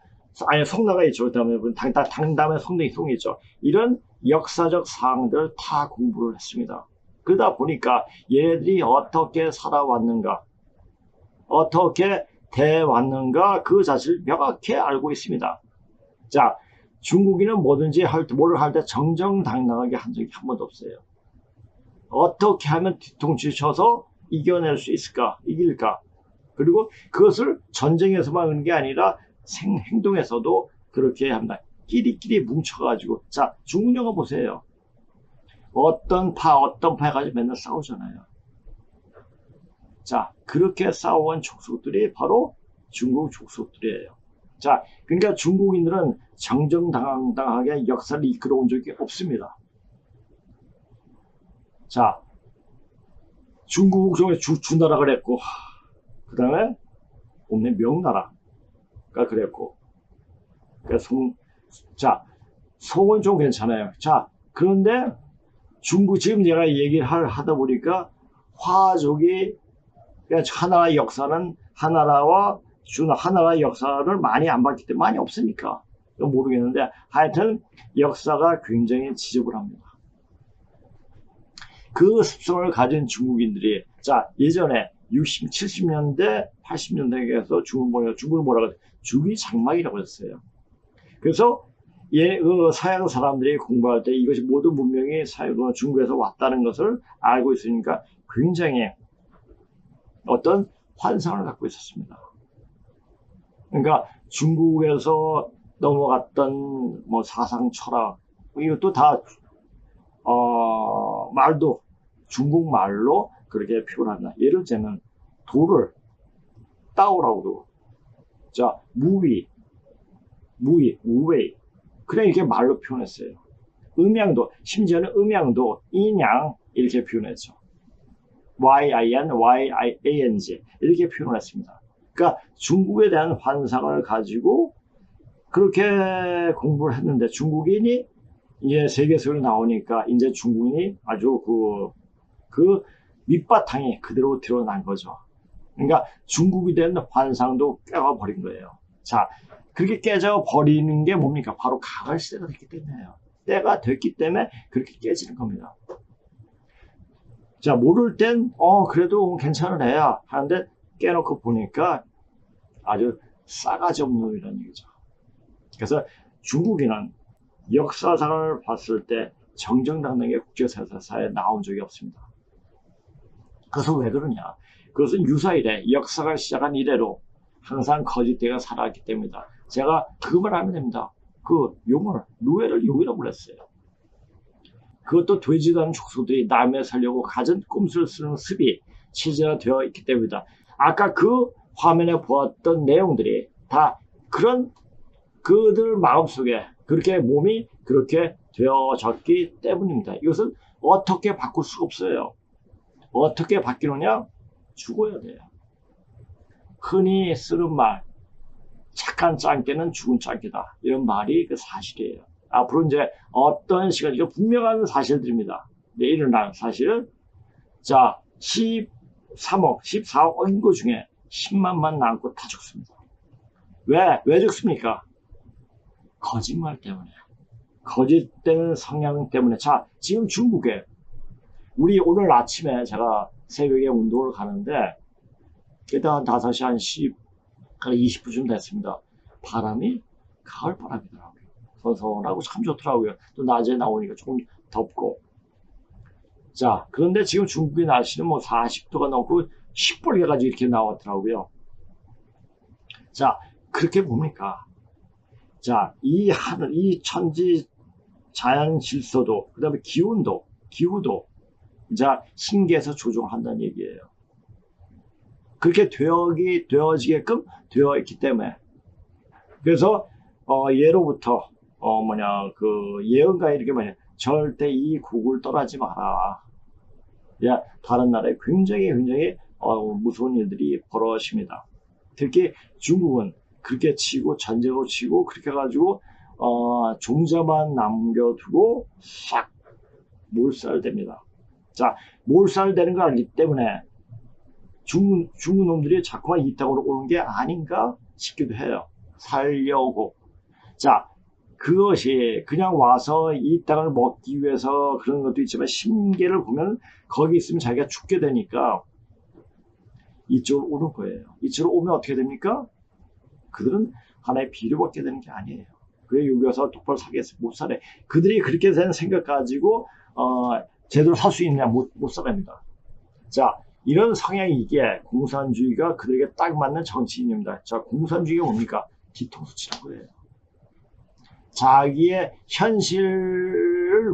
아니, 송나라가 있죠. 그 다음에, 당담에 송이 있죠. 이런 역사적 사항들을 다 공부를 했습니다. 그러다 보니까 얘들이 어떻게 살아왔는가, 어떻게 돼왔는가, 그 자체를 명확히 알고 있습니다. 자, 중국인은 뭐든지 뭐를 할 때 정정당당하게 한 적이 한 번도 없어요. 어떻게 하면 뒤통수 쳐서 이겨낼 수 있을까, 이길까. 그리고 그것을 전쟁에서만 하는 게 아니라 행동에서도 그렇게 합니다. 끼리끼리 뭉쳐가지고. 자, 중국 영화 보세요. 어떤 파에 가지고 맨날 싸우잖아요. 자, 그렇게 싸워온 족속들이 바로 중국 족속들이에요. 자, 그러니까 중국인들은 정정당당하게 역사를 이끌어온 적이 없습니다. 자, 중국 중에 주나라 그랬고, 그 다음에 없네 명나라가 그랬고, 그러니까 자, 송은 좀 괜찮아요. 자, 그런데 중국, 지금 제가 얘기를 하다 보니까 화족이, 하나라의 역사는 하나라와 하나라의 역사를 많이 안 봤기 때문에 많이 없으니까 모르겠는데, 하여튼 역사가 굉장히 지저분합니다. 그 습성을 가진 중국인들이, 자, 예전에 60, 70년대, 80년대에서 중국을 뭐라고 해요? 중국이 장막이라고 했어요. 그래서 서양 사람들이 공부할 때 이것이 모든 문명이 중국에서 왔다는 것을 알고 있으니까 굉장히 어떤 환상을 갖고 있었습니다. 그러니까 중국에서 넘어갔던 뭐 사상 철학, 이것도 다 말도 중국 말로 그렇게 표현한다. 예를 들면 도를 따오라고도, 자, 우웨이, 그냥 이렇게 말로 표현했어요. 음양도, 심지어는 음양도 인양 이렇게 표현했죠. yin, yang 이렇게 표현했습니다. 그러니까 중국에 대한 환상을 가지고 그렇게 공부를 했는데, 중국인이 이제 세계에서 나오니까 이제 중국인이 아주 그 밑바탕이 그대로 드러난 거죠. 그러니까 중국이 된 환상도 깨워버린 거예요. 자, 그렇게 깨져버리는 게 뭡니까? 바로 가을 시대가 됐기 때문에요. 때가 됐기 때문에 그렇게 깨지는 겁니다. 자, 모를 땐 그래도 괜찮은 애야 하는데 깨놓고 보니까 아주 싸가지 없는 놈이라는 얘기죠. 그래서 중국인은 역사상을 봤을 때 정정당당하게 국제사사에 나온 적이 없습니다. 그래서 왜 그러냐? 그것은 유사이래, 역사가 시작한 이래로 항상 거짓대가 살아왔기 때문이다. 제가 그것만 하면 됩니다. 그 용어를, 누에를 용이라고 불렀어요. 그것도 되지도 않은 족속들이 남에 살려고 가진 꼼수를 쓰는 습이 체제화되어 있기 때문이다. 아까 그 화면에 보았던 내용들이 다 그런 그들 마음속에 그렇게 몸이 그렇게 되어졌기 때문입니다. 이것은 어떻게 바꿀 수가 없어요. 어떻게 바뀌느냐? 죽어야 돼요. 흔히 쓰는 말, 착한 짱깨는 죽은 짱깨다, 이런 말이 그 사실이에요. 앞으로 이제 어떤 시간, 이거 분명한 사실들입니다. 일어나는 사실은, 자, 13억, 14억 인구 중에 10만만 남고 다 죽습니다. 왜 죽습니까? 거짓말 때문에. 거짓된 성향 때문에. 자, 지금 중국에, 우리 오늘 아침에 제가 새벽에 운동을 가는데 일단 한 5시 한 20분쯤 됐습니다. 바람이 가을 바람이더라고요. 선선하고 참 좋더라고요. 또 낮에 나오니까 조금 덥고. 자, 그런데 지금 중국의 날씨는 뭐 40도가 넘고 시뻘개가지고 이렇게 나왔더라고요. 자, 그렇게 봅니까? 자, 이 하늘, 이 천지 자연 질서도, 그 다음에 기후도, 자, 신기해서 조종한다는 얘기예요. 그렇게 되어지게끔 되어 있기 때문에. 그래서, 예로부터, 예언가에 이렇게 절대 이 국을 떠나지 마라. 야, 다른 나라에 굉장히, 무서운 일들이 벌어집니다. 특히 중국은 그렇게 치고, 전쟁으로 치고, 그렇게 해가지고, 종자만 남겨두고, 싹 몰살됩니다. 자, 몰살되는 걸 알기 때문에, 중국 놈들이 자꾸만 이 땅으로 오는 게 아닌가 싶기도 해요. 살려고. 자, 그것이 그냥 와서 이 땅을 먹기 위해서 그런 것도 있지만 심계를 보면 거기 있으면 자기가 죽게 되니까 이쪽으로 오는 거예요. 이쪽으로 오면 어떻게 됩니까? 그들은 하나의 비료 받게 되는 게 아니에요. 그래 여기 와서 똑바로 살겠어. 못 살아. 그들이 그렇게 되는 생각 가지고 제대로 살 수 있느냐 못 살아냅니다. 자, 이런 성향이 이게 공산주의가 그들에게 딱 맞는 정치인입니다. 자, 공산주의가 뭡니까? 뒤통수 치는 거예요. 자기의 현실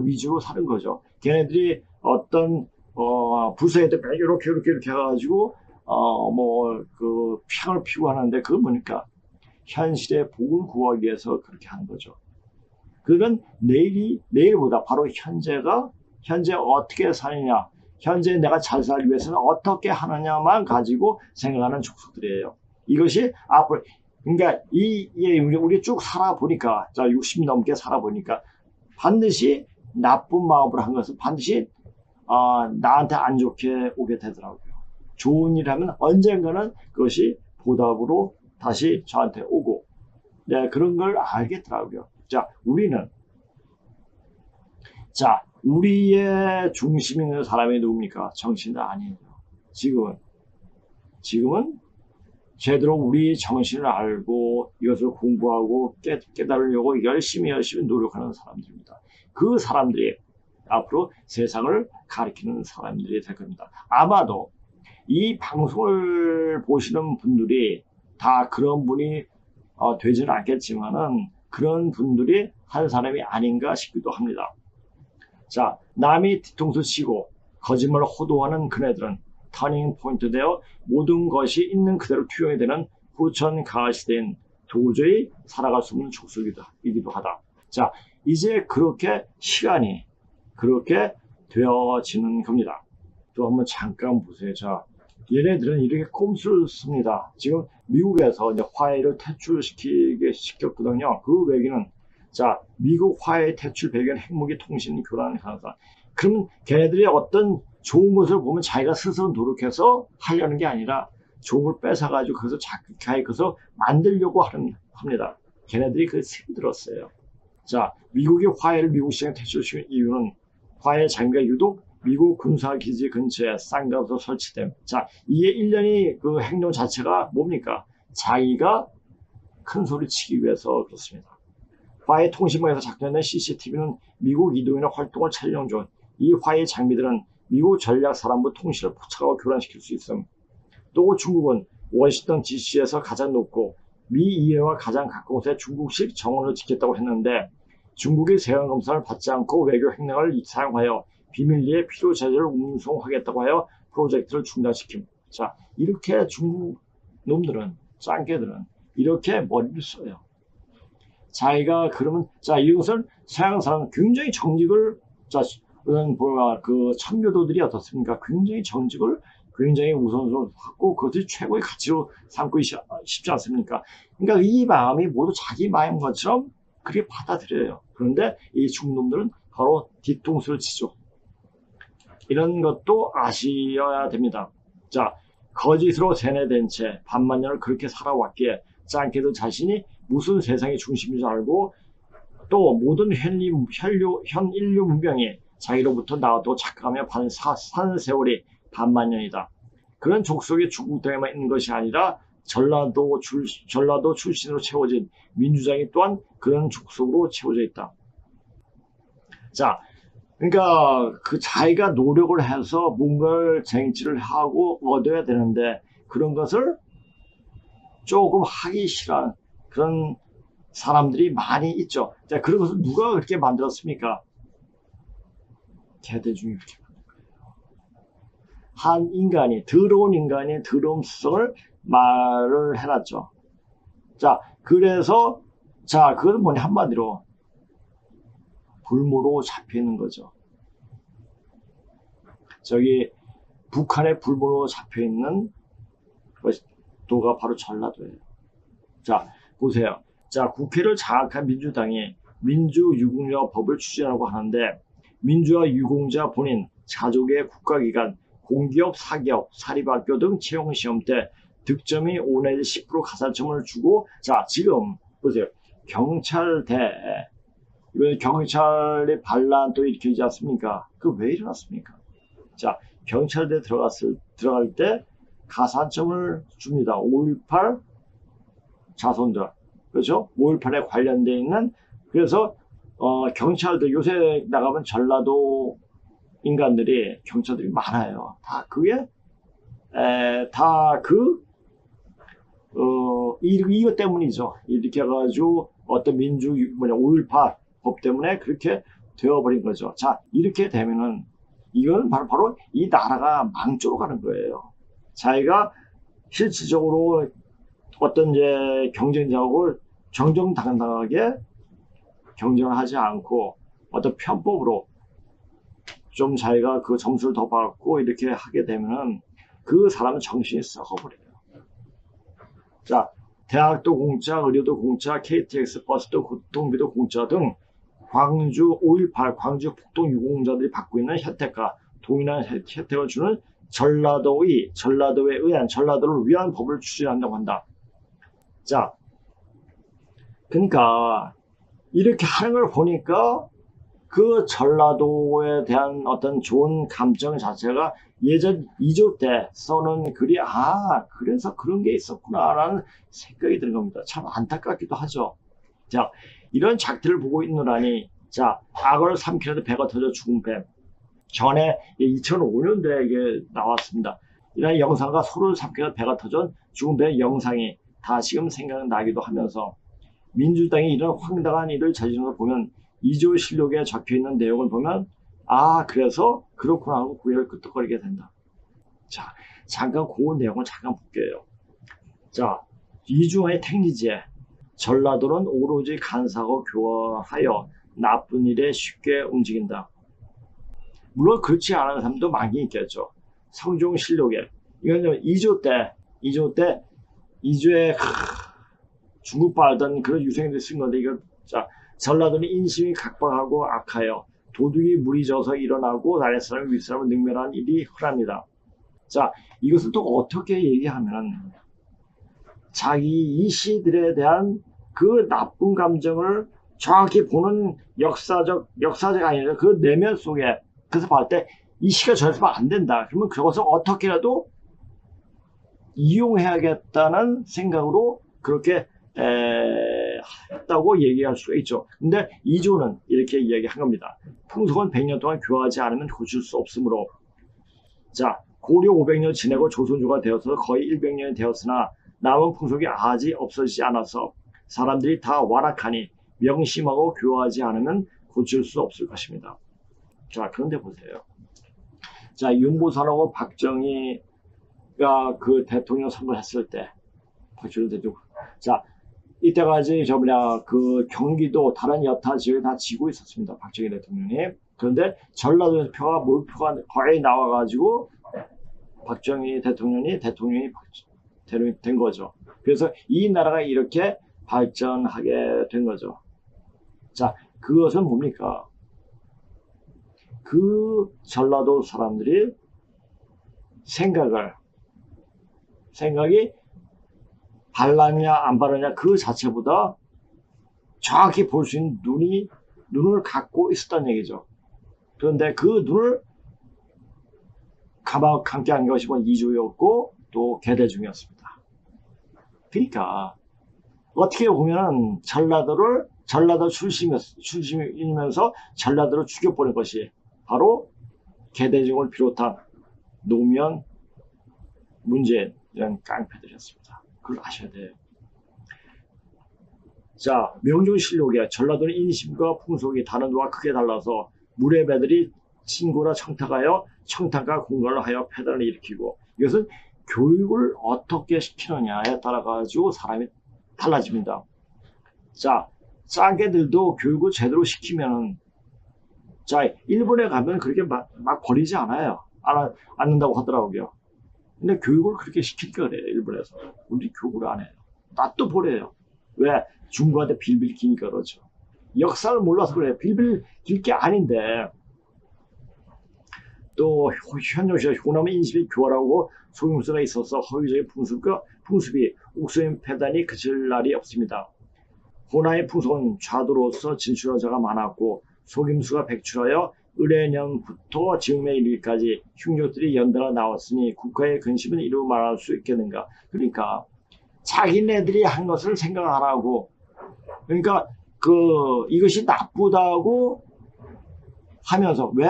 위주로 사는 거죠. 걔네들이 어떤 부서에도 이렇게 해가지고 평을 피고 하는데 그건 뭐니까 현실의 복을 구하기 위해서 그렇게 하는 거죠. 그건 내일보다 바로 현재 어떻게 사느냐, 현재 내가 잘 살기 위해서는 어떻게 하느냐만 가지고 생각하는 족속들이에요. 이것이 앞으로 그러니까 우리 쭉 살아보니까, 자, 60 넘게 살아보니까, 반드시 나쁜 마음으로 한 것은 반드시, 나한테 안 좋게 오게 되더라고요. 좋은 일 하면 언젠가는 그것이 보답으로 다시 저한테 오고, 네, 그런 걸 알겠더라고요. 자, 우리의 중심 있는 사람이 누굽니까? 정치인은 아니에요. 지금은 제대로 우리 정신을 알고 이것을 공부하고 깨달으려고 열심히 노력하는 사람들입니다. 그 사람들이 앞으로 세상을 가리키는 사람들이 될 겁니다. 아마도 이 방송을 보시는 분들이 다 그런 분이 되지는 않겠지만은 그런 분들이 한 사람이 아닌가 싶기도 합니다. 자, 남이 뒤통수 치고 거짓말을 호도하는 그네들은 터닝 포인트 되어 모든 것이 있는 그대로 투영이 되는 후천가시대인 도저히 살아갈 수 없는 족속이기도 하다. 자, 이제 그렇게 시간이 그렇게 되어지는 겁니다. 또 한번 잠깐 보세요. 자, 얘네들은 이렇게 꼼수를 씁니다. 지금 미국에서 이제 화해를 시켰거든요. 그 외기는 자, 미국 화해 퇴출 배경 핵무기 통신 교란 가능성. 그러면 걔네들이 어떤 좋은 것을 보면 자기가 스스로 노력해서 하려는 게 아니라 좋은 걸 뺏어가지고 그것을 자기가 그것을 만들려고 합니다. 걔네들이 그게 힘들었어요. 자, 미국이 화해를 미국 시장에 퇴출시킨 이유는 화해 장비가 유독 미국 군사기지 근처에 쌍가로 설치됨. 자, 이게 1년이 그 행동 자체가 뭡니까? 자기가 큰 소리 치기 위해서 그렇습니다. 화해 통신망에서 작동된 CCTV는 미국 이동인의 활동을 촬영 중 이 화해 장비들은 미국 전략사령부 통신을 포착하고 교란시킬 수 있음. 또 중국은 워싱턴 DC에서 가장 높고 미 이해와 가장 가까운 곳에 중국식 정원을 지켰다고 했는데 중국의 세관 검사를 받지 않고 외교 횡령을 사용하여 비밀리에 필요 자재를 운송하겠다고 하여 프로젝트를 중단시킴. 자, 이렇게 중국 놈들은, 짱개들은 이렇게 머리를 써요. 자기가 그러면, 자, 이것을 서양 사람 굉장히 정직을, 자, 그 청교도들이 어떻습니까? 굉장히 정직을 굉장히 우선순위로 갖고 그것이 최고의 가치로 삼고 싶지 않습니까? 그러니까 이 마음이 모두 자기 마음인 것처럼 그렇게 받아들여요. 그런데 이 중놈들은 바로 뒤통수를 치죠. 이런 것도 아셔야 됩니다. 자, 거짓으로 세뇌된 채 반만년을 그렇게 살아왔기에 짱깨들 자신이 무슨 세상의 중심인 줄 알고 또 모든 현 인류 문명이 자기로부터 나와도 착각하며 사는 세월이 반만년이다. 그런 족속이 중국 땅에만 있는 것이 아니라 전라도 출신으로 채워진 민주당이 또한 그런 족속으로 채워져 있다. 자, 그러니까 그 자기가 노력을 해서 뭔가를 쟁취를 하고 얻어야 되는데 그런 것을 조금 하기 싫어하는 그런 사람들이 많이 있죠. 자, 그런 것을 누가 그렇게 만들었습니까? 개대중이 그렇게 만든 거예요. 한 인간이, 더러운 인간이 더러운 수성을 말을 해놨죠. 자, 그래서, 자, 그건 뭐냐, 한마디로, 불모로 잡혀있는 거죠. 저기, 북한의 불모로 잡혀있는 도가 바로 전라도예요. 자, 보세요. 자, 국회를 장악한 민주당이 민주유공자법을 추진하고 하는데, 민주화 유공자 본인, 가족의 국가기관, 공기업, 사기업, 사립학교 등 채용시험 때 득점이 5 내지 10% 가산점을 주고, 자, 지금 보세요. 경찰대, 경찰의 반란 또 이렇게 있지 않습니까? 그 왜 일어났습니까? 자, 경찰대 들어갈 때 가산점을 줍니다. 5.18 자손들. 그렇죠? 5.18에 관련되어 있는, 그래서, 경찰들, 요새 나가면 전라도 인간들이, 경찰들이 많아요. 다 그게, 이것 때문이죠. 이렇게 해가지고 어떤 5.18 법 때문에 그렇게 되어버린 거죠. 자, 이렇게 되면은, 이건 바로 이 나라가 망조로 가는 거예요. 자기가 실질적으로 어떤 이제 경쟁자하고 정정당당하게 경쟁을 하지 않고 어떤 편법으로 좀 자기가 그 점수를 더 받고 이렇게 하게 되면은 그 사람은 정신이 썩어버려요. 자, 대학도 공짜, 의료도 공짜, KTX 버스도 교통비도 공짜 등 광주 5.18 광주 북동 유공자들이 받고 있는 혜택과 동일한 혜택을 주는 전라도에 의한 전라도를 위한 법을 추진한다고 한다. 자, 그러니까 이렇게 하는 걸 보니까 그 전라도에 대한 어떤 좋은 감정 자체가 예전 2조 때 써놓은 글이 그래서 그런 게 있었구나라는 생각이 드는 겁니다. 참 안타깝기도 하죠. 자, 이런 작들을 보고 있느라니, 자, 악어를 삼키려도 배가 터져 죽은 뱀. 전에 2005년도에 이게 나왔습니다. 이런 영상과 소를 삼키려도 배가 터져 죽은 뱀 영상이 다시금 생각나기도 하면서 민주당이 이런 황당한 일을 저지른 걸 보면 2조 실록에 적혀있는 내용을 보면 그래서 그렇구나 하고 고개를 끄덕거리게 된다. 자, 잠깐 그 내용을 잠깐 볼게요. 자, 이중화의 택리지에 전라도는 오로지 간사하고 교화하여 나쁜 일에 쉽게 움직인다. 물론 그렇지 않은 사람도 많이 있겠죠. 성종실록에 이건 2조 때 2조에 중국과 알던 그런 유생들이 쓴 건데, 이거, 자, 전라도는 인심이 각박하고 악하여 도둑이 물이 져서 일어나고 아랫사람 윗사람을 능멸하는 일이 흔합니다. 자, 이것을 또 어떻게 얘기하면 자기 이 시들에 대한 그 나쁜 감정을 정확히 보는 역사적 아니라 그 내면 속에, 그래서 봤을 때 이 시가 저랬으면 안 된다. 그러면 그것을 어떻게라도 이용해야겠다는 생각으로 그렇게 했다고 얘기할 수가 있죠. 근데 2조는 이렇게 이야기한 겁니다. 풍속은 100년 동안 교화하지 않으면 고칠 수 없으므로, 자, 고려 500년 지내고 조선조가 되어서 거의 100년이 되었으나 남은 풍속이 아직 없어지지 않아서 사람들이 다 완악하니 명심하고 교화하지 않으면 고칠 수 없을 것입니다. 자, 그런데 보세요. 자, 윤보선하고 박정희가 그 대통령 선거했을 때, 박정희 대통령, 자, 이때까지 그 경기도 다른 여타 지역에 다 지고 있었습니다. 박정희 대통령이. 그런데 전라도에서 몰표가 거의 나와가지고 박정희 대통령이 된 거죠. 그래서 이 나라가 이렇게 발전하게 된 거죠. 자, 그것은 뭡니까? 그 전라도 사람들이 생각이 발랐냐 안 발랐냐 그 자체보다 정확히 볼 수 있는 눈을 갖고 있었다는 얘기죠. 그런데 그 눈을 함께한 것이 뭐 이조였고 또 개대중이었습니다. 그러니까 어떻게 보면 전라도 출신이면서 전라도를 죽여버린 것이 바로 개대중을 비롯한 노무현, 문재인 이런 깡패들이었습니다. 그걸 아셔야 돼요. 자, 명종실록에 전라도는 인심과 풍속이 다른 데와 크게 달라서 물의 배들이 친구나 청탁하여 청탁과 공갈을 하여 패단을 일으키고, 이것은 교육을 어떻게 시키느냐에 따라 가지고 사람이 달라집니다. 자, 짱개들도 교육을 제대로 시키면은, 자, 일본에 가면 그렇게 막 버리지 않아요. 않는다고 하더라고요. 근데 교육을 그렇게 시키니까 그래요, 일본에서. 우리 교육을 안 해요. 놔둬 버려요. 왜? 중국한테 빌빌 기니까 그렇죠. 역사를 몰라서 그래요. 빌빌 길 게 아닌데. 또 현종시가 호남의 인심이 교활하고 속임수가 있어서 허위적인 풍습이 옥소인 패단이 그칠 날이 없습니다. 호남의 풍속은 좌도로서 진출한 자가 많았고 속임수가 백출하여 의례년부터 지금에 이르기까지 흉족들이 연달아 나왔으니 국가의 근심은 이루 말할 수 있겠는가. 그러니까 자기네들이 한 것을 생각 안 하고, 그러니까 이것이 나쁘다고 하면서, 왜?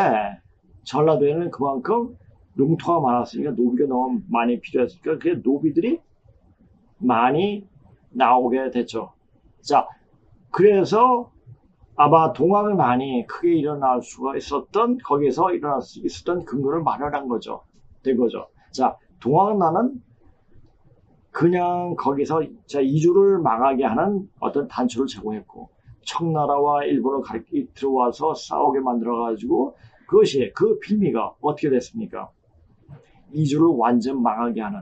전라도에는 그만큼 농토가 많았으니까 노비가 너무 많이 필요했으니까 그 노비들이 많이 나오게 됐죠. 자, 그래서 아마 동학이 많이 크게 일어날 수가 있었던, 거기에서 일어날 수 있었던 근거를 마련한 거죠. 된 거죠. 자, 동학은 나는 그냥 거기서 이주를 망하게 하는 어떤 단초를 제공했고, 청나라와 일본을 들어와서 싸우게 만들어가지고, 그것이, 그 빌미가 어떻게 됐습니까? 이주를 완전 망하게 하는.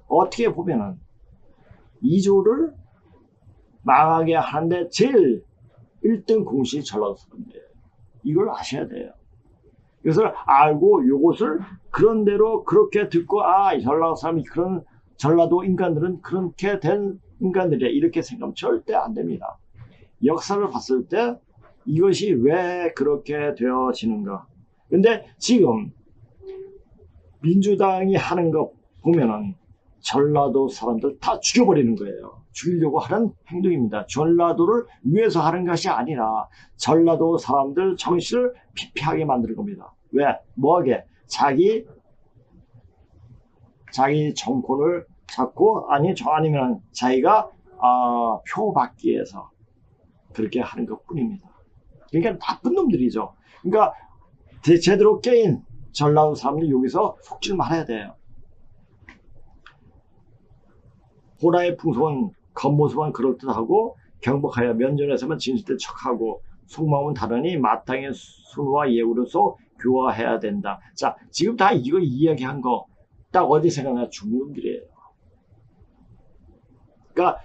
어떻게 보면은, 이주를 망하게 하는데 제일 1등 공신이 전라도 사람이에요. 이걸 아셔야 돼요. 이것을 알고 이것을 그런대로 그렇게 듣고, 전라도 사람이 전라도 인간들은 그렇게 된 인간들이야, 이렇게 생각하면 절대 안 됩니다. 역사를 봤을 때 이것이 왜 그렇게 되어지는가. 근데 지금 민주당이 하는 거 보면은 전라도 사람들 다 죽여버리는 거예요. 죽이려고 하는 행동입니다. 전라도를 위해서 하는 것이 아니라 전라도 사람들 정신을 피폐하게 만드는 겁니다. 왜? 뭐하게? 자기 정권을 잡고, 아니면 자기가 표 받기 위해서 그렇게 하는 것 뿐입니다. 그러니까 나쁜 놈들이죠. 그러니까 제대로 깨인 전라도 사람들이 여기서 속질 말아야 돼요. 호라의 풍속은 겉모습은 그럴듯하고 경복하여 면전에서만 진실된 척하고 속마음은 다르니 마땅히 순화 예우로서 교화해야 된다. 자, 지금 다 이거 이야기한 거 딱 어디 생각나? 중국 놈들이에요. 그러니까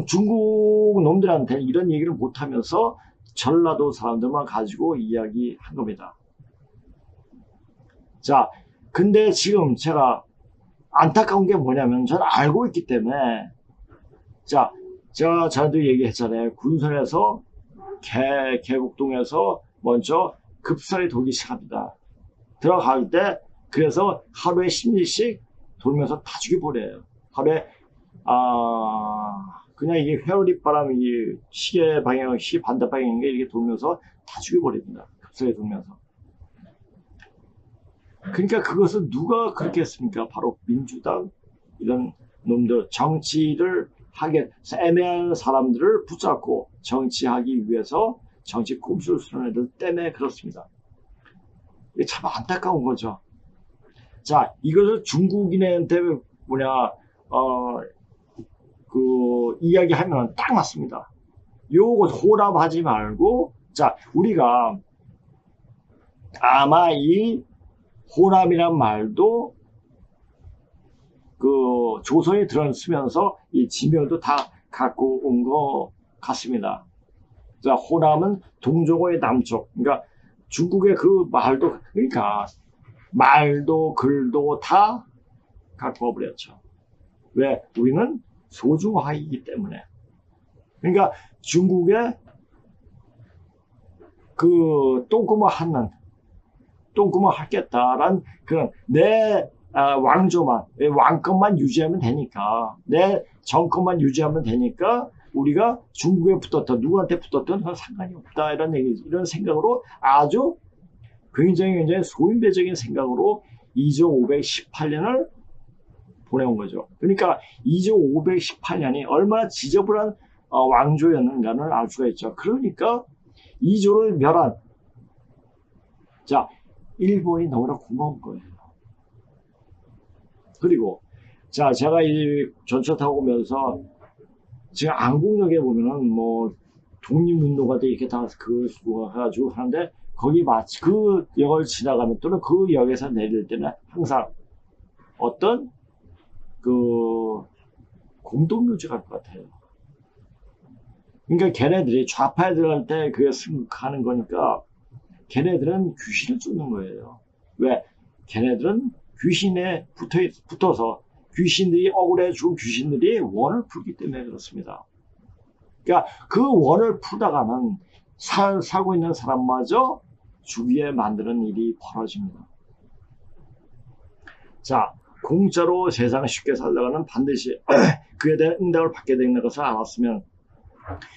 중국 놈들한테 이런 얘기를 못하면서 전라도 사람들만 가지고 이야기한 겁니다. 자, 근데 지금 제가 안타까운 게 뭐냐면, 저는 알고 있기 때문에, 자, 제가 전에도 얘기했잖아요. 군선에서 계곡동에서 먼저 급살이 돌기 시작합니다. 들어갈 때 그래서 하루에 10리씩 돌면서 다 죽여버려요. 하루에 그냥 이게 회오리 바람이 시계 방향, 시 반대 방향인 게 이렇게 돌면서 다 죽여버립니다. 급살이 돌면서. 그러니까 그것을 누가 그렇게 했습니까? 바로 민주당 이런 놈들, 정치를 하게 애매한 사람들을 붙잡고 정치하기 위해서 정치 꼼수를 쓰는 애들 때문에 그렇습니다. 이게 참 안타까운 거죠. 자, 이것을 중국인한테 이야기하면 딱 맞습니다. 요거 호랍하지 말고, 자, 우리가 아마 이 호남이란 말도 조선이 들어쓰면서 이 지명도 다 갖고 온 것 같습니다. 자, 호남은 동족의 남쪽, 그러니까 중국의 그 말도, 그러니까 말도 글도 다 갖고 와버렸죠. 왜? 우리는 소중하이기 때문에. 그러니까 중국의 그 똥구멍 한는 똥구멍 하겠다라는 그런 내 왕조만, 왕권만 유지하면 되니까, 내 정권만 유지하면 되니까 우리가 중국에 붙었던 누구한테 붙었던 그건 상관이 없다 이런 생각으로 아주 굉장히 소인배적인 생각으로 2조518년을 보내온 거죠. 그러니까 2조518년이 얼마나 지저분한 왕조였는가를 알 수가 있죠. 그러니까 2조를 멸한, 자, 일본이 너무나 고마운 거예요. 그리고 자, 제가 이 전차 타고 오면서 지금 안국역에 보면은 뭐 독립운동가들 이렇게 다 그 해가지고 하는데, 거기 마치 그 역을 지나가면 또는 그 역에서 내릴 때는 항상 어떤 그 공동묘지가 할 것 같아요. 그러니까 걔네들이 좌파에 들어갈 때 그게 승하는 거니까 걔네들은 귀신을 쫓는 거예요. 왜? 걔네들은 귀신에 붙어서 귀신들이 억울해 죽은 귀신들이 원을 풀기 때문에 그렇습니다. 그러니까 그 원을 풀다가는 살고 있는 사람마저 죽이게 만드는 일이 벌어집니다. 자, 공짜로 세상을 쉽게 살다가는 반드시 그에 대한 응답을 받게 되는 것을 알았으면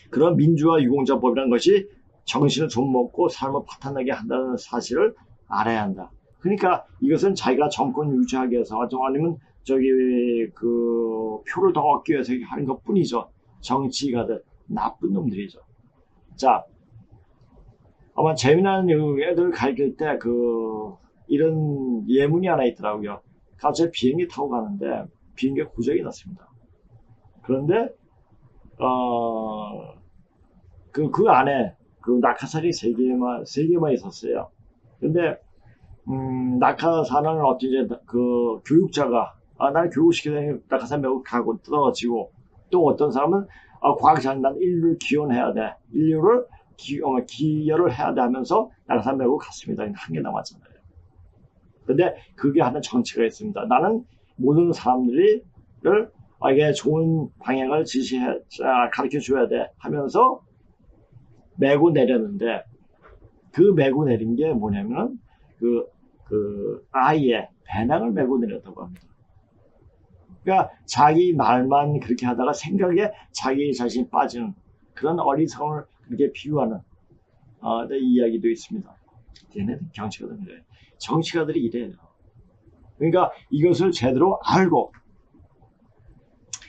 그런 민주화 유공자법이라는 것이 정신을 좀먹고 삶을 파탄나게 한다는 사실을 알아야 한다. 그러니까 이것은 자기가 정권 유지하기 위해서 아니면 그 표를 더 얻기 위해서 하는 것 뿐이죠. 정치가들 나쁜 놈들이죠. 자, 아마 재미난 애들 가르칠 때 이런 예문이 하나 있더라고요. 갑자기 비행기 타고 가는데 비행기가 고장이 났습니다. 그런데 그 안에 낙하산이 세 개만 있었어요. 근데 낙하산을 어찌 그 교육자가 날 교육시키더니 낙하산 메고 가고 떨어지고, 또 어떤 사람은 과학자는 난 인류를 기원해야 돼, 인류를 기여를 해야 돼 하면서 낙하산 메고 갔습니다. 한 개 남았잖아요. 근데 그게 하는 정치가 있습니다. 나는 모든 사람들을 이게 좋은 방향을 가르쳐 줘야 돼 하면서 메고 내렸는데, 그 메고 내린 게 뭐냐면 아이의 배낭을 메고 내렸다고 합니다. 그러니까 자기 말만 그렇게 하다가 생각에 자기 자신이 빠지는 그런 어리석음을 그렇게 비유하는 이야기도 있습니다. 얘네들 정치가들이래요. 정치가들이 이래요. 그러니까 이것을 제대로 알고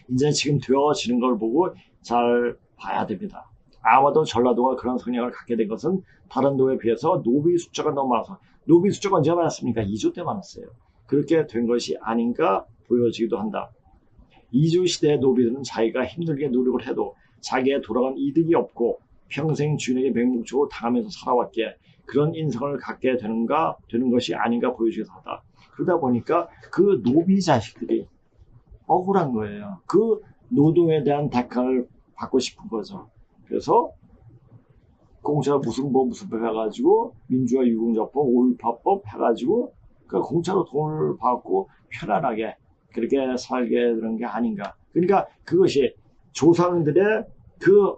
이제 지금 되어지는 걸 보고 잘 봐야 됩니다. 아마도 전라도가 그런 성향을 갖게 된 것은 다른 도에 비해서 노비 숫자가 너무 많아서, 노비 숫자가 언제 많았습니까? 2조 때 많았어요. 그렇게 된 것이 아닌가 보여지기도 한다. 2조 시대의 노비들은 자기가 힘들게 노력을 해도 자기의 돌아간 이득이 없고 평생 주인에게 맹목적으로 당하면서 살아왔기에 그런 인성을 갖게 되는 것이 아닌가 보여지기도 하다. 그러다 보니까 그 노비 자식들이 억울한 거예요. 그 노동에 대한 대가를 받고 싶은 거죠. 그래서 공짜로 무슨 법 해가지고 민주화 유공자법, 5.18법 해가지고 공짜로 돈을 받고 편안하게 그렇게 살게 되는 게 아닌가. 그러니까 그것이 조상들의 그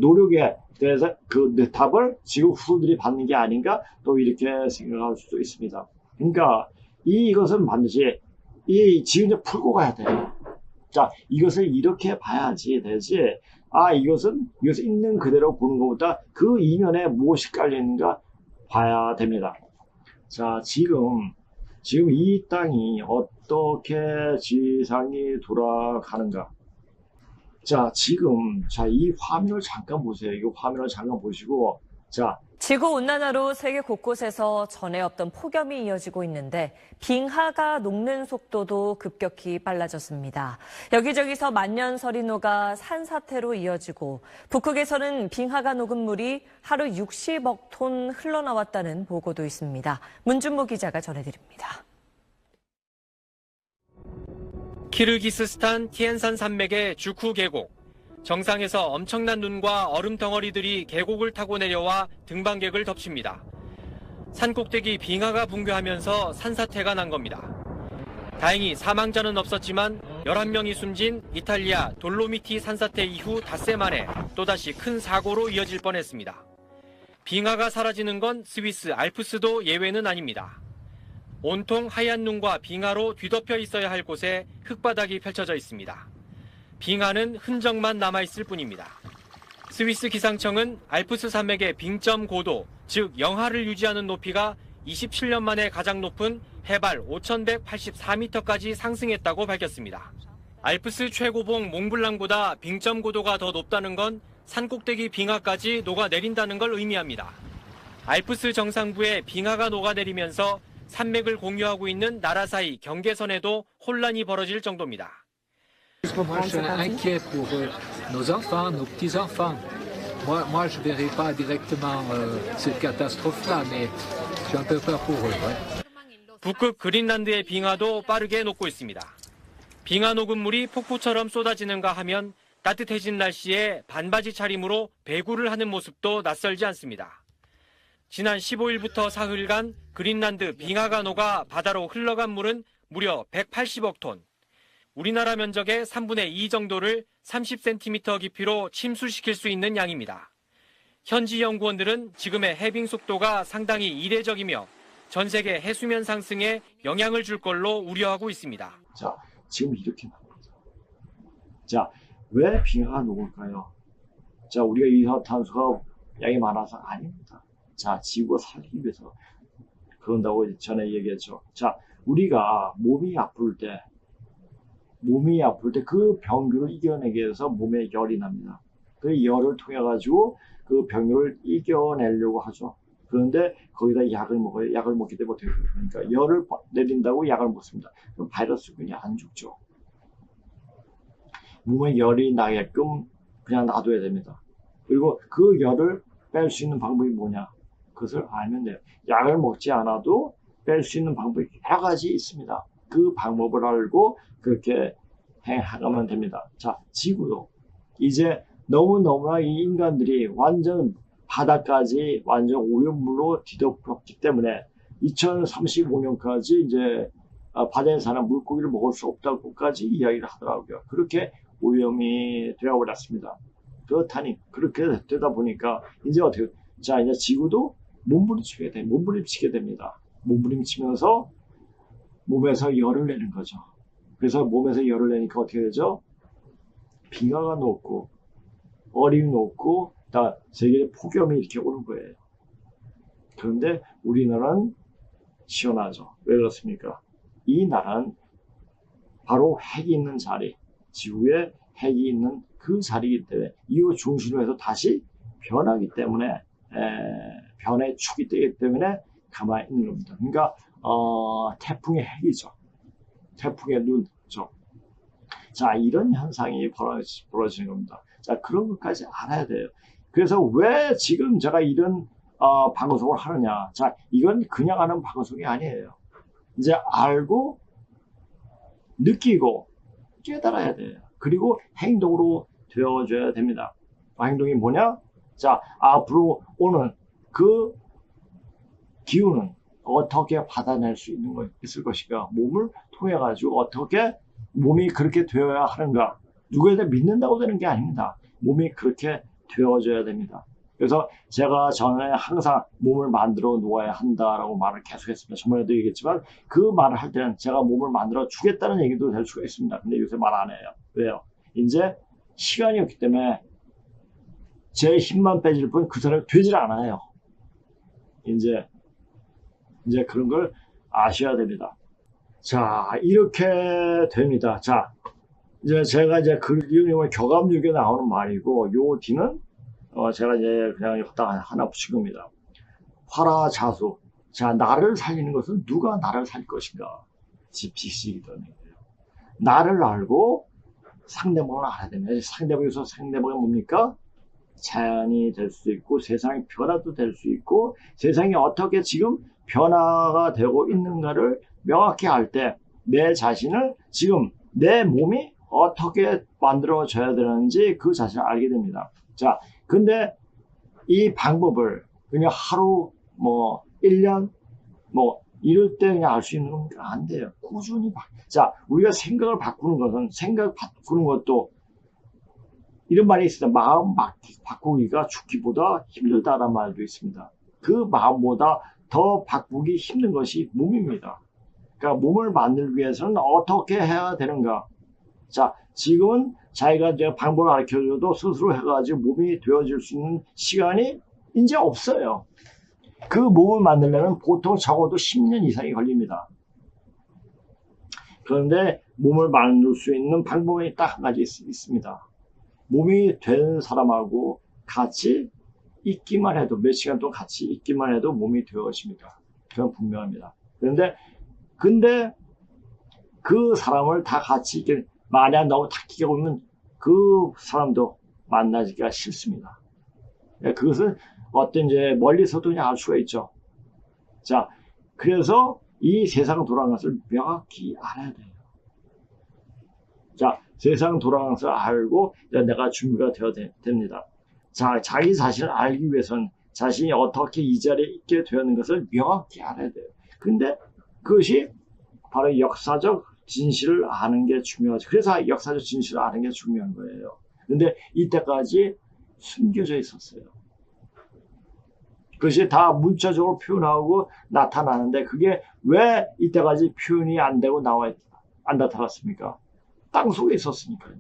노력에 대해서 그 답을 지금 후손들이 받는 게 아닌가, 또 이렇게 생각할 수도 있습니다. 그러니까 이것은 반드시 지금 이제 풀고 가야 돼요. 자, 이것을 이렇게 봐야지 되지. 이것은 있는 그대로 보는 것보다 그 이면에 무엇이 깔려있는가 봐야 됩니다. 자, 지금 이 땅이 어떻게 지상이 돌아가는가. 자, 이 화면을 잠깐 보세요. 이 화면을 잠깐 보시고, 자. 지구온난화로 세계 곳곳에서 전에 없던 폭염이 이어지고 있는데 빙하가 녹는 속도도 급격히 빨라졌습니다. 여기저기서 만년설이 녹아 산사태로 이어지고, 북극에서는 빙하가 녹은 물이 하루 60억 톤 흘러나왔다는 보고도 있습니다. 문준모 기자가 전해드립니다. 키르기스스탄 티엔산 산맥의 주쿠 계곡. 정상에서 엄청난 눈과 얼음 덩어리들이 계곡을 타고 내려와 등반객을 덮칩니다. 산꼭대기 빙하가 붕괴하면서 산사태가 난 겁니다. 다행히 사망자는 없었지만 11명이 숨진 이탈리아 돌로미티 산사태 이후 닷새 만에 또다시 큰 사고로 이어질 뻔했습니다. 빙하가 사라지는 건 스위스 알프스도 예외는 아닙니다. 온통 하얀 눈과 빙하로 뒤덮여 있어야 할 곳에 흙바닥이 펼쳐져 있습니다. 빙하는 흔적만 남아있을 뿐입니다. 스위스 기상청은 알프스 산맥의 빙점 고도, 즉 영하를 유지하는 높이가 27년 만에 가장 높은 해발 5,184m까지 상승했다고 밝혔습니다. 알프스 최고봉 몽블랑보다 빙점 고도가 더 높다는 건 산꼭대기 빙하까지 녹아내린다는 걸 의미합니다. 알프스 정상부에 빙하가 녹아내리면서 산맥을 공유하고 있는 나라 사이 경계선에도 혼란이 벌어질 정도입니다. Moi, je suis inquiet pour nos enfants, nos petits-enfants. Moi, je ne verrai pas directement cette catastrophe-là, mais j'ai un peu peur pour eux. Ouais. 북극 그린란드의 빙하도 빠르게 녹고 있습니다. 빙하 녹은 물이 폭포처럼 쏟아지는가 하면 따뜻해진 날씨에 반바지 차림으로 배구를 하는 모습도 낯설지 않습니다. 지난 15일부터 사흘간 그린란드 빙하가 녹아 바다로 흘러간 물은 무려 180억 톤. 우리나라 면적의 3분의 2 정도를 30cm 깊이로 침수시킬 수 있는 양입니다. 현지 연구원들은 지금의 해빙 속도가 상당히 이례적이며 전 세계 해수면 상승에 영향을 줄 걸로 우려하고 있습니다. 자, 지금 이렇게 나옵니다. 자, 왜 빙하가 녹을까요? 자, 우리가 이산화탄소가 양이 많아서 아닙니다. 자, 지구가 살기 위해서 그런다고 전에 얘기했죠. 자, 우리가 몸이 아플 때 그 병균을 이겨내기 위해서 몸에 열이 납니다. 그 열을 통해 가지고 그 병균을 이겨내려고 하죠. 그런데 거기다 약을 먹어요. 약을 먹기 때문에 어떻게 돼요? 그러니까 열을 내린다고 약을 먹습니다. 그럼 바이러스균이 안 죽죠. 몸에 열이 나게끔 그냥 놔둬야 됩니다. 그리고 그 열을 뺄 수 있는 방법이 뭐냐? 그것을 알면 돼요. 약을 먹지 않아도 뺄 수 있는 방법이 여러 가지 있습니다. 그 방법을 알고 그렇게 행하면 됩니다. 자, 지구도 이제 너무너무나 이 인간들이 완전 바다까지 완전 오염물로 뒤덮였기 때문에 2035년까지 이제 바다에 사는 물고기를 먹을 수 없다고까지 이야기를 하더라고요. 그렇게 오염이 되어버렸습니다. 그렇다니 그렇게 되다 보니까 이제 어떻게 자 이제 지구도 몸부림치게 됩니다. 몸부림치면서 몸에서 열을 내는 거죠. 그래서 몸에서 열을 내니까 어떻게 되죠? 빙하가 녹고 얼음이 녹고 다 세계에 폭염이 이렇게 오는 거예요. 그런데 우리나라는 시원하죠. 왜 그렇습니까? 이 나라는 바로 핵이 있는 자리, 지구에 핵이 있는 그 자리이기 때문에 이후 중심으로 해서 다시 변하기 때문에 변의 축이 되기 때문에 가만히 있는 겁니다. 그러니까 태풍의 핵이죠. 태풍의 눈죠. 자, 이런 현상이 벌어지는 겁니다. 자, 그런 것까지 알아야 돼요. 그래서 왜 지금 제가 이런 방송을 하느냐. 자, 이건 그냥 하는 방송이 아니에요. 이제 알고 느끼고 깨달아야 돼요. 그리고 행동으로 되어줘야 됩니다. 행동이 뭐냐? 자, 앞으로 오는 그 기운은 어떻게 받아낼 수 있을 것인가? 몸을 통해 가지고 어떻게 몸이 그렇게 되어야 하는가? 누구에게 믿는다고 되는 게 아닙니다. 몸이 그렇게 되어져야 됩니다. 그래서 제가 전에 항상 몸을 만들어 놓아야 한다라고 말을 계속했습니다. 저번에도 얘기했지만 그 말을 할 때는 제가 몸을 만들어 주겠다는 얘기도 될 수가 있습니다. 근데 요새 말 안 해요. 왜요? 이제 시간이 없기 때문에 제 힘만 빼질 뿐 그 사람이 되질 않아요. 이제 그런 걸 아셔야 됩니다. 자, 이렇게 됩니다. 자, 이제 제가 이제 이건 교감육에 나오는 말이고, 요 뒤는 제가 이제 그냥 여기다 하나 붙인 겁니다. 화라자수. 자, 나를 살리는 것은 누가 나를 살릴 것인가? 집식이기도 해요. 나를 알고 상대방을 알아야 됩니다. 상대방에서 상대방이 뭡니까? 자연이 될 수 있고, 세상의 변화도 될 수 있고, 세상이 어떻게 지금 변화가 되고 있는가를 명확히 알 때, 내 자신을 지금 내 몸이 어떻게 만들어져야 되는지 그 자신을 알게 됩니다. 자, 근데 이 방법을 그냥 하루, 1년, 이럴 때 그냥 알 수 있는 건 안 돼요. 꾸준히 자, 우리가 생각을 바꾸는 것은, 생각 바꾸는 것도 이런 말이 있습니다. 마음 바꾸기가 죽기보다 힘들다는 말도 있습니다. 그 마음보다 더 바꾸기 힘든 것이 몸입니다. 그러니까 몸을 만들기 위해서는 어떻게 해야 되는가? 자, 지금은 자기가 이제 방법을 가르쳐줘도 스스로 해가지고 몸이 되어질 수 있는 시간이 이제 없어요. 그 몸을 만들려면 보통 적어도 10년 이상이 걸립니다. 그런데 몸을 만들 수 있는 방법이 딱 한 가지 있습니다. 몸이 된 사람하고 같이 있기만 해도, 몇 시간 동안 같이 있기만 해도 몸이 되어집니다. 그건 분명합니다. 근데 그 사람을 다 같이 만약 너무 탁기가 오면 그 사람도 만나기가 싫습니다. 그것은 어떤 이제 멀리서도 그냥 알 수가 있죠. 자, 그래서 이 세상 돌아가는 것을 명확히 알아야 돼요. 자, 세상 돌아가는 것을 알고 내가 준비가 되어야 됩니다. 자, 자기 자신을 알기 위해서는 자신이 어떻게 이 자리에 있게 되었는 것을 명확히 알아야 돼요. 근데 그것이 바로 역사적 진실을 아는 게 중요하죠. 그래서 역사적 진실을 아는 게 중요한 거예요. 근데 이때까지 숨겨져 있었어요. 그것이 다 문자적으로 표현하고 나타나는데 그게 왜 이때까지 표현이 안 되고 안 나타났습니까? 땅 속에 있었으니까요.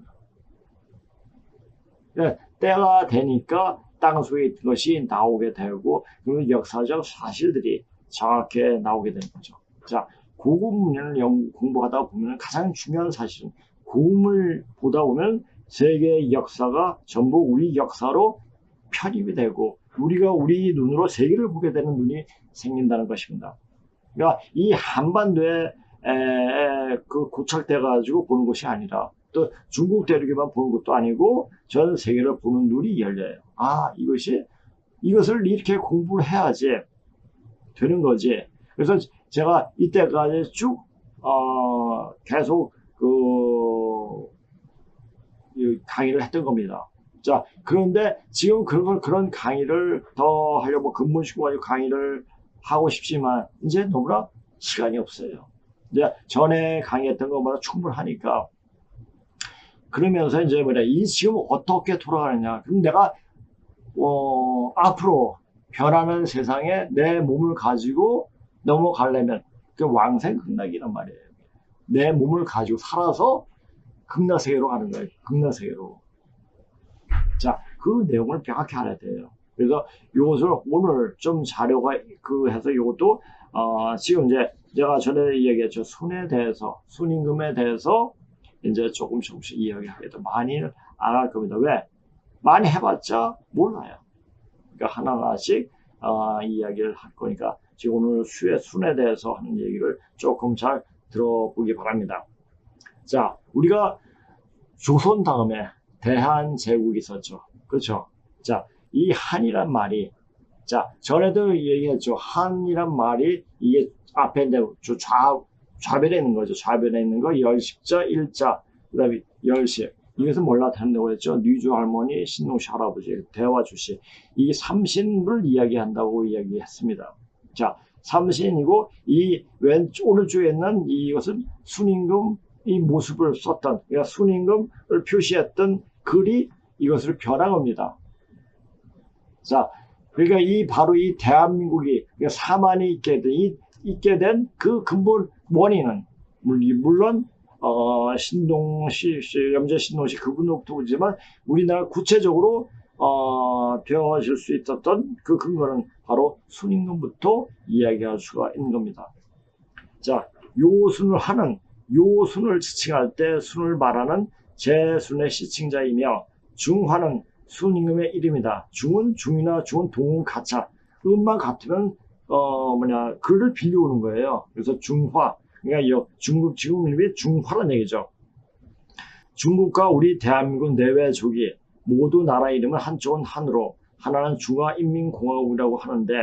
때가 되니까 땅 속에 있던 것이 나오게 되고 그리고 역사적 사실들이 정확하게 나오게 되는 거죠. 자, 고급 문헌을 공부하다 보면 가장 중요한 사실은 고음을 보다 보면 세계의 역사가 전부 우리 역사로 편입이 되고 우리가 우리 눈으로 세계를 보게 되는 눈이 생긴다는 것입니다. 그러니까 이 한반도에 고착돼 가지고 보는 것이 아니라 또 중국 대륙에만 보는 것도 아니고 전 세계를 보는 눈이 열려요. 아, 이것을 이렇게 공부를 해야지 되는 거지. 그래서 제가 이때까지 쭉 계속 강의를 했던 겁니다. 자, 그런데 지금 그런 강의를 더 하려고 근본식 가지고 강의를 하고 싶지만 이제 너무나 시간이 없어요. 이제 전에 강의했던 것보다 충분하니까. 그러면서 이제 지금 어떻게 돌아가느냐. 그럼 내가 앞으로 변하는 세상에 내 몸을 가지고 넘어가려면 그 왕생극락이란 말이에요. 내 몸을 가지고 살아서 극락세계로 가는 거예요. 극락세계로. 자, 그 내용을 명확히 알아야 돼요. 그래서 이것을 오늘 좀 자료가 해서 이것도 지금 이제 제가 전에 얘기했죠. 순에 대해서, 순임금에 대해서 이제 조금씩 이야기하게도 많이 안 할 겁니다. 왜? 많이 해봤자 몰라요. 그러니까 하나하나씩 이야기를 할 거니까 지금 오늘 순에 대해서 하는 얘기를 조금 잘 들어보기 바랍니다. 자, 우리가 조선 다음에 대한제국이 있었죠. 그렇죠? 자, 이 한이란 말이, 자, 전에도 얘기했죠. 한이란 말이 이게 앞에 이제 좌변에 있는 거죠. 좌변에 있는 거, 열십자, 일자, 그 다음에 열십. 이것은 몰라 된다고 했죠. 뉘주 할머니, 신농시 할아버지, 대화주시. 이 삼신을 이야기한다고 이야기했습니다. 자, 삼신이고, 오른쪽에 있는 이것은 순임금, 이 모습을 썼던, 그러니까 순임금을 표시했던 글이 이것을 변한 겁니다. 자, 그러니까 바로 이 대한민국이, 그러니까 사만이 있게 된 그 근본 원인은, 물론, 신동시, 염제 신동시 그분으로부터 오지만 우리나라 구체적으로, 되어질 수 있었던 그 근거는 바로 순임금부터 이야기할 수가 있는 겁니다. 자, 요순을 지칭할 때 순을 말하는 제순의 시칭자이며 중화는 순임금의 이름이다. 중은 중이나 중은 동은 가차. 음만 같으면 글을 빌려오는 거예요. 그래서 중화. 그러니까 중국 지금 이름이 중화란 얘기죠. 중국과 우리 대한민국 내외족이 모두 나라 이름은 한쪽은 한으로 하나는 중화인민공화국이라고 하는데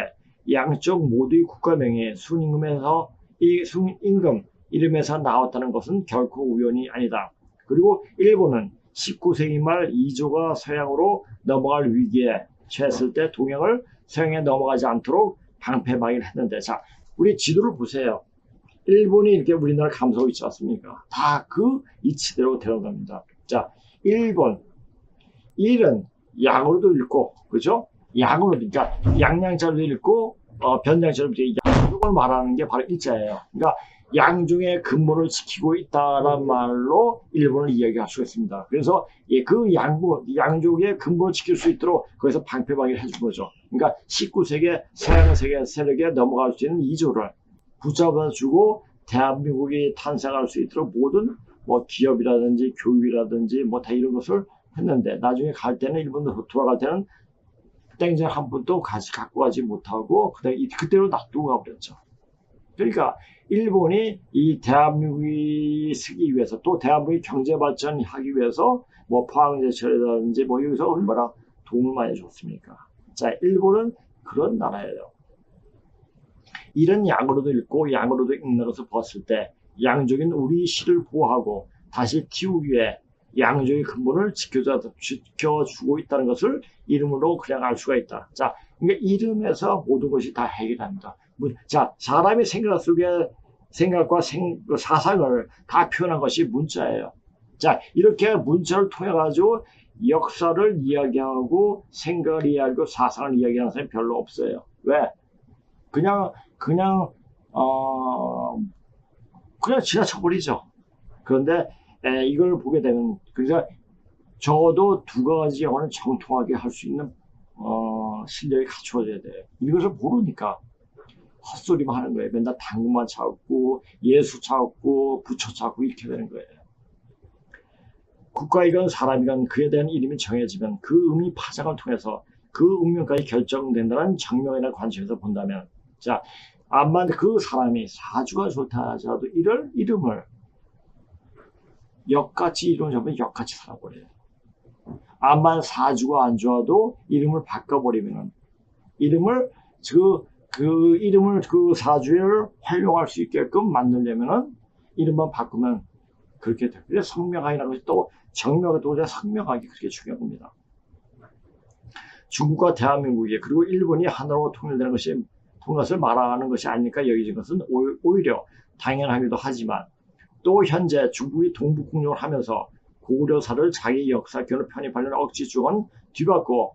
양쪽 모두의 국가명이 순임금에서 이 순임금 이름에서 나왔다는 것은 결코 우연이 아니다. 그리고 일본은 19세기 말 이조가 서양으로 넘어갈 위기에 처했을 때 동양을 서양에 넘어가지 않도록 방패막이를 했는데, 자, 우리 지도를 보세요. 일본이 이렇게 우리나라 감싸고 있지 않습니까? 다 그 이치대로 되어갑니다. 자, 일본. 일은 양으로도 읽고, 그죠? 양으로, 그러니까 양양자로도 읽고, 변양자로도 양쪽을 말하는 게 바로 일자예요. 그러니까 양중의 근본을 지키고 있다라는 말로 일본을 이야기할 수가 있습니다. 그래서 그 양족의 근본을 지킬 수 있도록 거기서 방패방위를 해준 거죠. 그러니까 19세기 서양 세력에 넘어갈 수 있는 이조를 붙잡아주고 대한민국이 탄생할 수 있도록 모든 뭐 기업이라든지 교육이라든지 뭐 다 이런 것을 했는데, 나중에 갈 때는 일본으로 돌아갈 때는 땡전 한 분도 갖고 가지 못하고 그대로 놔두고 가버렸죠. 그러니까 일본이 이 대한민국이 쓰기 위해서, 또 대한민국이 경제 발전하기 위해서 뭐 포항제철이라든지 뭐 여기서 얼마나 도움을 많이 줬습니까? 자, 일본은 그런 나라예요. 이런 양으로도 읽고 양으로도 읽는 것을 봤을 때 양족인 우리 시를 보호하고 다시 키우기 위해 양족의 근본을 지켜주고 있다는 것을 이름으로 그냥 알 수가 있다. 자, 그러니까 이름에서 모든 것이 다 해결합니다. 자, 사람의 생각과 사상을 다 표현한 것이 문자예요. 자, 이렇게 문자를 통해 가지고 역사를 이야기하고 생각을 이야기하고 사상을 이야기하는 사람이 별로 없어요. 왜? 그냥 지나쳐버리죠. 그런데 이걸 보게 되면, 그러니까 적어도 두 가지 영어는 정통하게 할 수 있는 실력이 갖추어져야 돼요. 이것을 모르니까 헛소리만 하는 거예요. 맨날 당구만 찾고 예수 찾고 부처 찾고 이렇게 되는 거예요. 국가이건 사람이건 그에 대한 이름이 정해지면 그 의미 파장을 통해서 그 운명까지 결정된다는 정명이나 관점에서 본다면, 자, 암만 그 사람이 사주가 좋다 하더라도 이름을 역같이 이름 잡으면 역같이 살아버려요. 암만 사주가 안 좋아도 이름을 바꿔버리면 이름을 그 사주를 활용할 수 있게끔 만들려면은 이름만 바꾸면 그렇게 돼요. 그래서 성명학이라는 것이 또 정명과 동시에 성명학이 그렇게 중요한 겁니다. 중국과 대한민국이 그리고 일본이 하나로 통일되는 것을 말하는 것이 아닐까 여겨진 것은 오히려 당연하기도 하지만, 또 현재 중국이 동북공정을 하면서 고구려사를 자기 역사견을 편입하려는 억지 주장은 뒤바꿔,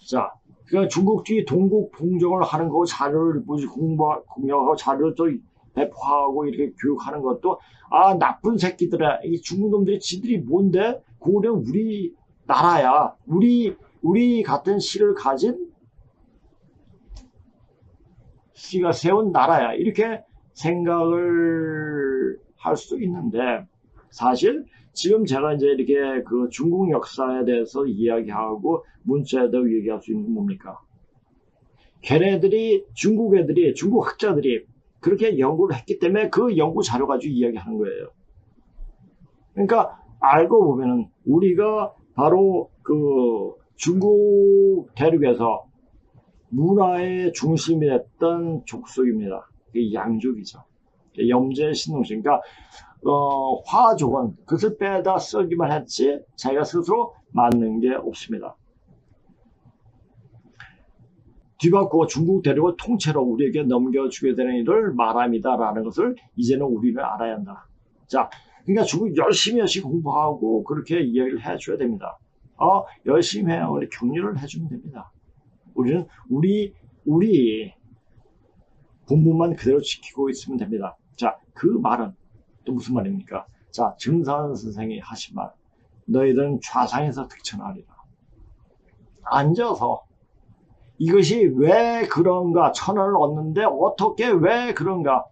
자, 그러니까 중국이 동북공정을 하는 거 자료를 공부하고 자료를 또 배포하고 이렇게 교육하는 것도, 아, 나쁜 새끼들아, 이 중국 놈들이 지들이 뭔데? 고구려는 우리 나라야. 우리 같은 시를 가진 시가 세운 나라야. 이렇게 생각을 할 수 있는데, 사실 지금 제가 이제 이렇게 그 중국 역사에 대해서 이야기하고 문자에 대해서 얘기할 수 있는 건 뭡니까? 중국 학자들이 그렇게 연구를 했기 때문에 그 연구 자료 가지고 이야기하는 거예요. 그러니까 알고 보면은 우리가 바로 그 중국 대륙에서 문화의 중심이 됐던 족속입니다. 양족이죠. 염제 신동식. 그러니까 화족은 그것을 빼다 쓰기만 했지 자기가 스스로 만든 게 없습니다. 뒤바꾸고 중국 대륙을 통째로 우리에게 넘겨주게 되는 일을 말합니다라는 것을 이제는 우리는 알아야 한다. 자, 그러니까 중국 열심히 공부하고 그렇게 이야기를 해줘야 됩니다. 열심히 해요. 격려를 해주면 됩니다. 우리는 우리 본분만 그대로 지키고 있으면 됩니다. 자, 그 말은 또 무슨 말입니까? 자, 증산 선생이 하신 말. 너희들은 좌상에서 득천하리라. 앉아서 이것이 왜 그런가, 천하를 얻는데 어떻게 왜 그런가는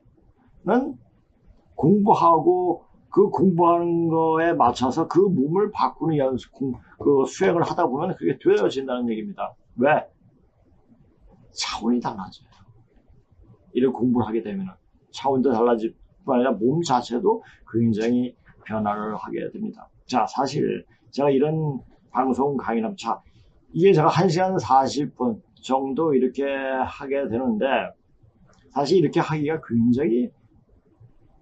공부하고 그 공부하는 거에 맞춰서 그 몸을 바꾸는 그 수행을 하다 보면 그게 되어진다는 얘기입니다. 왜? 차원이 달라져요. 이런 공부를 하게 되면 차원도 달라질 뿐 아니라 몸 자체도 굉장히 변화를 하게 됩니다. 자, 사실 제가 이런 방송 강의는 이게 제가 1시간 40분 정도 이렇게 하게 되는데, 사실 이렇게 하기가 굉장히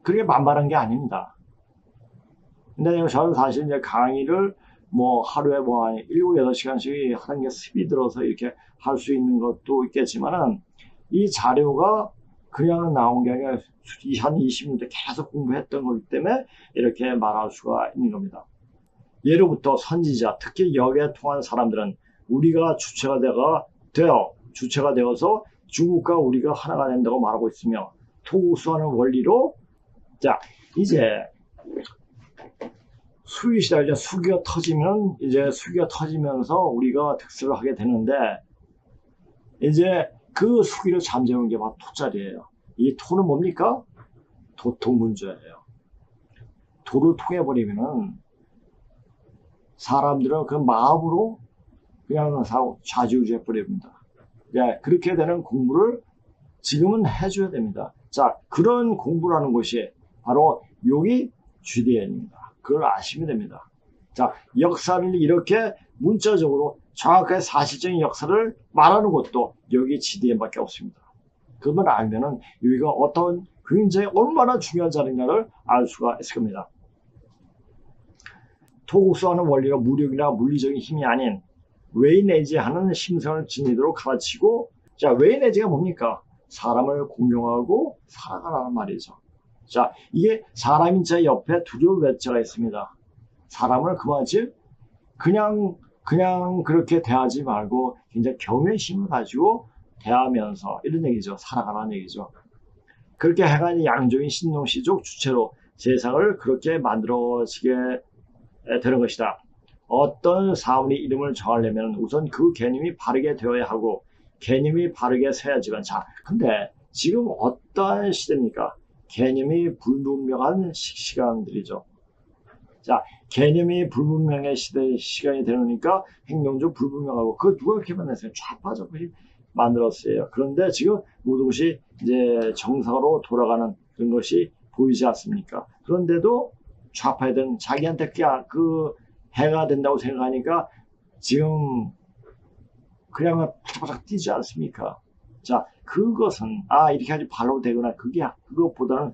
그렇게 만만한 게 아닙니다. 근데 저는 사실 이제 강의를 뭐 하루에 뭐 한 7, 8시간씩 하는 게 습이 들어서 이렇게 할 수 있는 것도 있겠지만은, 이 자료가 그냥 나온 게 아니라 한 20년대 계속 공부했던 거기 때문에 이렇게 말할 수가 있는 겁니다. 예로부터 선지자, 특히 역에 통한 사람들은 우리가 주체가 되어서 중국과 우리가 하나가 된다고 말하고 있으며 토구수하는 원리로 자 이제 수기시다 이제 수기가 터지면서 우리가 득세를 하게 되는데 이제 그 수기를 잠재우는 게 바로 토자리예요. 이 토는 뭡니까? 도통문제예요. 도를 통해 버리면은 사람들은 그 마음으로 그냥 좌지우지해 버립니다. 예, 그렇게 되는 공부를 지금은 해줘야 됩니다. 자, 그런 공부를 하는 것이 바로 여기 GDN입니다. 그걸 아시면 됩니다. 자, 역사를 이렇게 문자적으로 정확하게 사실적인 역사를 말하는 것도 여기 GDN밖에 없습니다. 그걸 알면은 여기가 어떤 굉장히 얼마나 중요한 자리인가를 알 수가 있을 겁니다. 토국수하는 원리가 무력이나 물리적인 힘이 아닌 웨이네지하는 심성을 지니도록 가르치고, 자, 웨이네지가 뭡니까? 사람을 공경하고 살아가라는 말이죠. 자, 이게 사람인자 옆에 두려울 외자가 있습니다. 사람을 그냥 그렇게 대하지 말고 굉장히 경외심을 가지고 대하면서 이런 얘기죠. 살아가라는 얘기죠. 그렇게 해가 양적인 신농시족 주체로 세상을 그렇게 만들어지게 되는 것이다. 어떤 사물이 이름을 정하려면 우선 그 개념이 바르게 되어야 하고 개념이 바르게 서야지만, 자, 근데 지금 어떠한 시대입니까? 개념이 불분명한 시간들이죠. 자, 개념이 불분명한 시간이 되니까 행동도 불분명하고, 그거 누가 그렇게 만들었어요? 좌파적으로 만들었어요. 그런데 지금 모든 것이 이제 정상으로 돌아가는 그런 것이 보이지 않습니까? 그런데도 좌파애들은 자기한테 그 해가 된다고 생각하니까 지금 그냥 바짝바짝 뛰지 않습니까? 자, 그것은 이렇게 하지 발로 되거나 그것보다는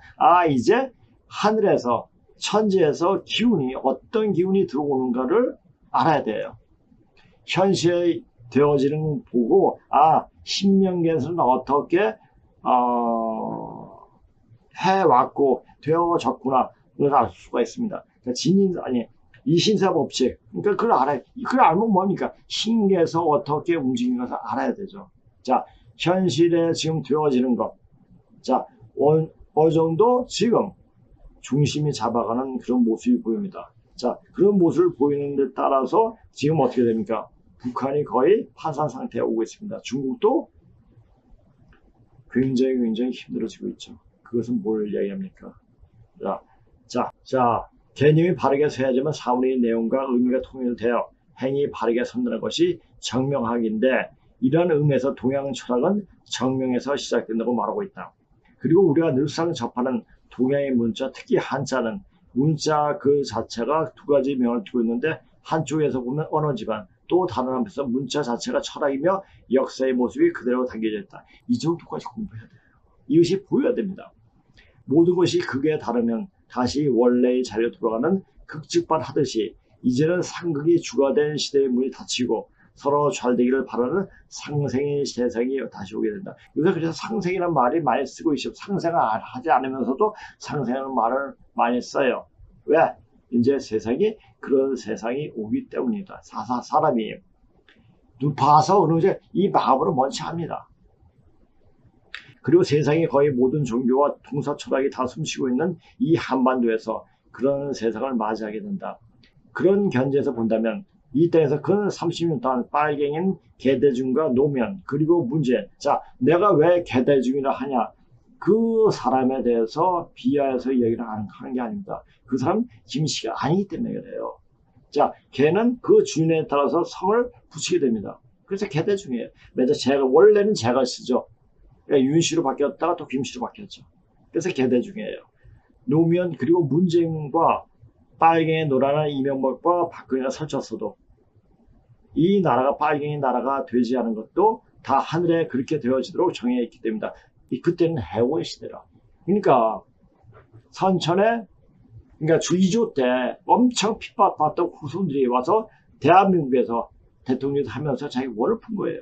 이제 하늘에서 천지에서 어떤 기운이 들어오는가를 알아야 돼요. 현실에 되어지는 보고 신명계에서는 어떻게 해왔고 되어졌구나, 그걸 알 수가 있습니다. 그러니까 이신사 법칙, 그러니까 그걸 알아야, 그걸 알면 뭡니까? 신계에서 어떻게 움직이는 것을 알아야 되죠. 자, 현실에 지금 되어지는 것, 자, 어느 정도 지금 중심이 잡아가는 그런 모습이 보입니다. 자, 그런 모습을 보이는 데 따라서 지금 어떻게 됩니까? 북한이 거의 파산 상태에 오고 있습니다. 중국도 굉장히 힘들어지고 있죠. 그것은 뭘 이야기합니까? 자, 개념이 바르게 서야지만 사물의 내용과 의미가 통일되어 행이 바르게 선다는 것이 정명학인데, 이런 의미에서 동양 철학은 정명에서 시작된다고 말하고 있다. 그리고 우리가 늘상 접하는 동양의 문자, 특히 한자는 문자 그 자체가 두 가지 명을 두고 있는데, 한쪽에서 보면 언어지만 또 다른 한편에서 문자 자체가 철학이며 역사의 모습이 그대로 담겨져 있다. 이 정도까지 공부해야 돼요. 이것이 보여야 됩니다. 모든 것이 극에 다르면 다시 원래의 자리로 돌아가는 극즉반 하듯이 이제는 상극이 주가 된 시대의 문이 닫히고 서로 잘되기를 바라는 상생의 세상이 다시 오게 된다. 요새 그래서 상생이라는 말이 많이 쓰고 있어요. 상생을 하지 않으면서도 상생하는 말을 많이 써요. 왜? 이제 그런 세상이 오기 때문이다. 사람이 봐서 그런 이제 이 마음으로 먼저 합니다. 그리고 세상의 거의 모든 종교와 통사 철학이 다 숨쉬고 있는 이 한반도에서 그런 세상을 맞이하게 된다. 그런 견지에서 본다면 이 땅에서 근 30년 동안 빨갱인 개대중과 노면 그리고 문제, 자, 내가 왜 개대중이라 하냐, 그 사람에 대해서 비하해서 이야기를 하는 게 아닙니다. 그 사람 김씨가 아니기 때문에 그래요. 자, 개는 그 주인에 따라서 성을 붙이게 됩니다. 그래서 개대중이에요. 원래는 제가 쓰죠. 윤씨로 바뀌었다가 또 김씨로 바뀌었죠. 그래서 개대중이에요. 노무현 그리고 문재인과 빨갱이 노라는 이명박과 박근혜가 설쳤어도 이 나라가 빨갱이 나라가 되지 않은 것도 다 하늘에 그렇게 되어지도록 정해 있기 때문이다. 그때는 해고의 시대라. 그러니까 선천에, 그러니까 주2조 때 엄청 핍박받던 후손들이 와서 대한민국에서 대통령을 하면서 자기 원을 푼 거예요.